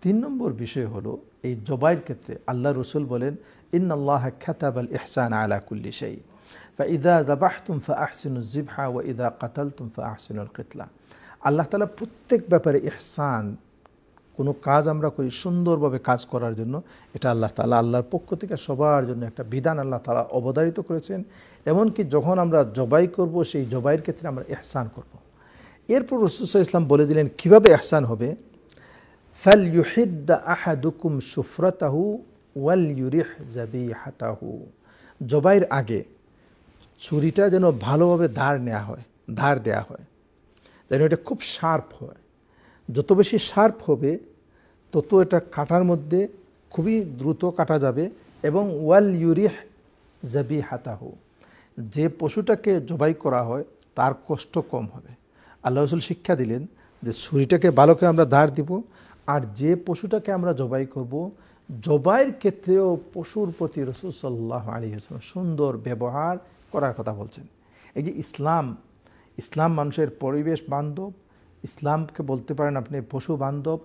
3 নম্বর বিষয় হলো এই জবাইয়ের ক্ষেত্রে আল্লাহ রসুল বলেন, ইন্নাল্লাহা কাতাবাল ইহসানা আলা কুল্লি শাই ফাইযা যাবাহতুম ফাআহসিনুজ যিবহা ওয়া ইযা কাতালতুম ফাআহসিনুল কিতলা। আল্লাহ তাআলা প্রত্যেক ব্যাপারে ইহসান, কোনো কাজ আমরা করি সুন্দরভাবে কাজ করার জন্য, এটা আল্লাহ তাআলা আল্লাহর পক্ষ থেকে সবার জন্য একটা বিধান আল্লাহ তাআলা অবধারিত করেছেন। এমনকি যখন আমরা জবাই করব সেই জবাইয়ের ক্ষেত্রে আমরা ইহসান করব। এরপর রাসূল সাল্লাল্লাহু আলাইহি ওয়াসাল্লাম বলে দিলেন কিভাবে ইহসান হবে, ফালইউহিদ্দা আহাদুকুম শুফরাতাহু ওয়ালইউরিহ যাবিহাতাহু। জবাইয়ের আগে ছুরিটা যেন ভালোভাবে ধার দেয়া হয়, যেন এটা খুব শার্প হয়। যত বেশি শার্প হবে তত এটা কাটার মধ্যে খুবই দ্রুত কাটা যাবে। এবং ওয়াল ইউরিহ যাবিহাতাহু, যে পশুটাকে জবাই করা হয় তার কষ্ট কম হবে। আল্লাহ রাসূল শিক্ষা দিলেন যে ছুরিটাকে ভালো করে আমরা ধার দিব, আর যে পশুটাকে আমরা জবাই করব, জবাইয়ের ক্ষেত্রেও পশুর প্রতি রাসূল সাল্লাল্লাহু আলাইহি ওয়াসাল্লাম সুন্দর ব্যবহার করার কথা বলছেন। এই যে ইসলাম মানুষের পরিবেশ বান্ধব, ইসলামকে বলতে পারেন আপনি পশু বান্ধব,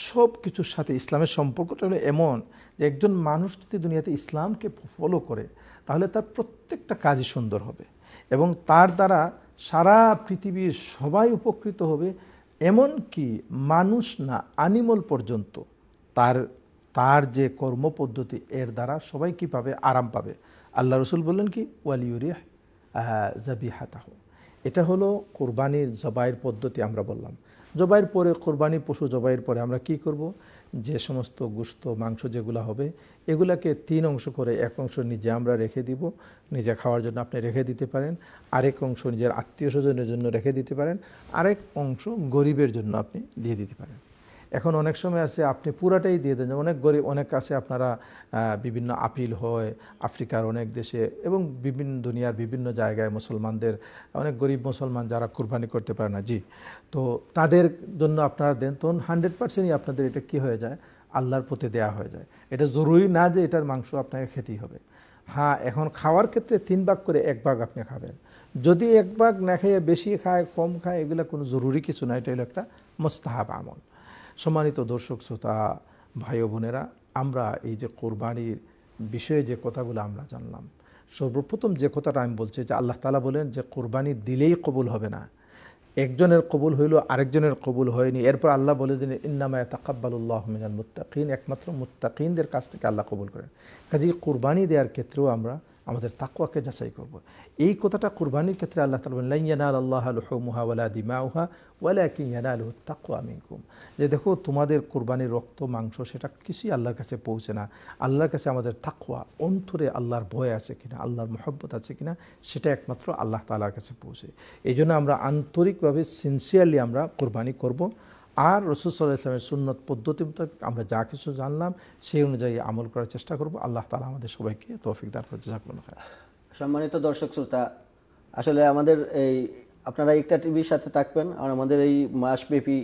সব কিছুর সাথে ইসলামের সম্পর্কটা হলো এমন যে একজন মানুষ যদি দুনিয়াতে ইসলামকে ফলো করে তাহলে তার প্রত্যেকটা কাজই সুন্দর হবে এবং তার দ্বারা সারা পৃথিবীর সবাই উপকৃত হবে। এমন কি মানুষ না, অ্যানিমাল পর্যন্ত তার যে কর্মপদ্ধতি এর দ্বারা সবাই কি পাবে, আরাম পাবে। আল্লাহ রসুল বললেন কি, ওয়ালিউরিহ যাবিহাতাহু। এটা হলো কোরবানির জবাইয়ের পদ্ধতি। আমরা বললাম জবাইয়ের পরে, কোরবানি পশু জবাইয়ের পরে আমরা কি করব, যে সমস্ত গোশত মাংস যেগুলো হবে এগুলাকে 3 অংশ করে, 1 অংশ নিজে আমরা রেখে দিব, নিজে খাওয়ার জন্য আপনি রেখে দিতে পারেন, আরেক অংশ নিজের আত্মীয় স্বজনের জন্য রেখে দিতে পারেন, আরেক অংশ গরিবের জন্য আপনি দিয়ে দিতে পারেন। এখন অনেক সময় আছে আপনি পুরাটাই দিয়ে দেন, অনেক গরিব, অনেক আছে আপনারা বিভিন্ন আপিল হয় আফ্রিকার অনেক দেশে এবং বিভিন্ন দুনিয়ার বিভিন্ন জায়গায় মুসলমানদের, অনেক গরিব মুসলমান যারা কুরবানি করতে পারে না, জি, তো তাদের জন্য আপনারা দেন, তখন 100%ই আপনাদের এটা কি হয়ে যায়, আল্লাহর পথে দেয়া হয়ে যায়। এটা জরুরি না যে এটার মাংস আপনাকে খেতেই হবে। হ্যাঁ, এখন খাওয়ার ক্ষেত্রে 3 ভাগ করে 1 ভাগ আপনি খাবেন। যদি 1 ভাগ না খেয়ে বেশি খায়, কম খায়, এগুলো কোনো জরুরি কিছু না, এটা হলো একটা মুস্তাহাব আমল। সম্মানিত দর্শক শ্রোতা ভাই ও বোনেরা, আমরা এই যে কোরবানির বিষয়ে যে কথাগুলো আমরা জানলাম, সর্বপ্রথম যে কথাটা আমি বলছি যে আল্লাহ তাআলা বলেন যে কোরবানি দিলেই কবুল হবে না, একজনের কবুল হইল আরেকজনের কবুল হয়নি। এরপর আল্লাহ বলে দিলেন ইন্নামা ইয়াতাকাব্বালুল্লাহু মিনাল মুত্তাকিন, একমাত্র মুত্তাকিনদের কাছ থেকে আল্লাহ কবুল করেন। কাজেই কোরবানি দেওয়ার ক্ষেত্রেও আমরা আমাদের তাকওয়াকে যাচাই করব। এই কথাটা কুরবানির ক্ষেত্রে আল্লাহ তাআলা বলেন লা ইয়ানালাল্লাহু লুহুমুহা ওয়ালা দিমাউহা ওয়ালাকিন ইয়ানালুহুত তাকওয়া মিনকুম, যে দেখো তোমাদের কুরবানির রক্ত মাংস সেটা কিছুই আল্লাহর কাছে পৌঁছে না, আল্লাহর কাছে আমাদের তাকওয়া, অন্তরে আল্লাহর ভয় আছে কিনা, আল্লাহর মহব্বত আছে কিনা, সেটা একমাত্র আল্লাহ তাআলার কাছে পৌঁছে। এই জন্য আমরা আন্তরিকভাবে সিনসিয়ারলি আমরা কুরবানি করব। আর রাসূল সাল্লাল্লাহু আলাইহি ওয়াসাল্লামের সুন্নত পদ্ধতি মোতাবেক আমরা যা কিছু জানলাম সেই অনুযায়ী আমল করার চেষ্টা করব। আল্লাহ তাআলা আমাদের সবাইকে তৌফিক দান করুন। জাযাকুমুল্লাহ খাইর। সম্মানিত দর্শক শ্রোতা, আসলে আমাদের এই আপনারা ইকটা টিভির সাথে থাকবেন আর আমাদের এই মাসব্যাপী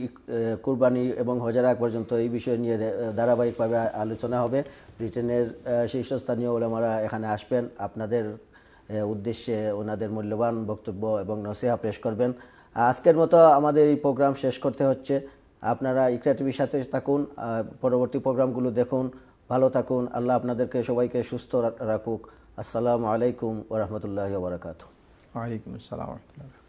কুরবানি এবং হজের আগ পর্যন্ত এই বিষয় নিয়ে ধারাবাহিকভাবে আলোচনা হবে। ব্রিটেনের শীর্ষস্থানীয় ওলামারা এখানে আসবেন, আপনাদের উদ্দেশ্যে ওনাদের মূল্যবান বক্তব্য এবং নসিহা পেশ করবেন। আজকের মতো আমাদের এই প্রোগ্রাম শেষ করতে হচ্ছে। আপনারা ইকরা টিভির সাথে থাকুন, পরবর্তী প্রোগ্রামগুলো দেখুন, ভালো থাকুন। আল্লাহ আপনাদেরকে সবাইকে সুস্থ রাখুক। আসসালামু আলাইকুম ওয়া রাহমাতুল্লাহি ওয়া বারাকাতুহু। ওয়া আলাইকুম আসসালাম ওয়া রাহমাতুল্লাহ।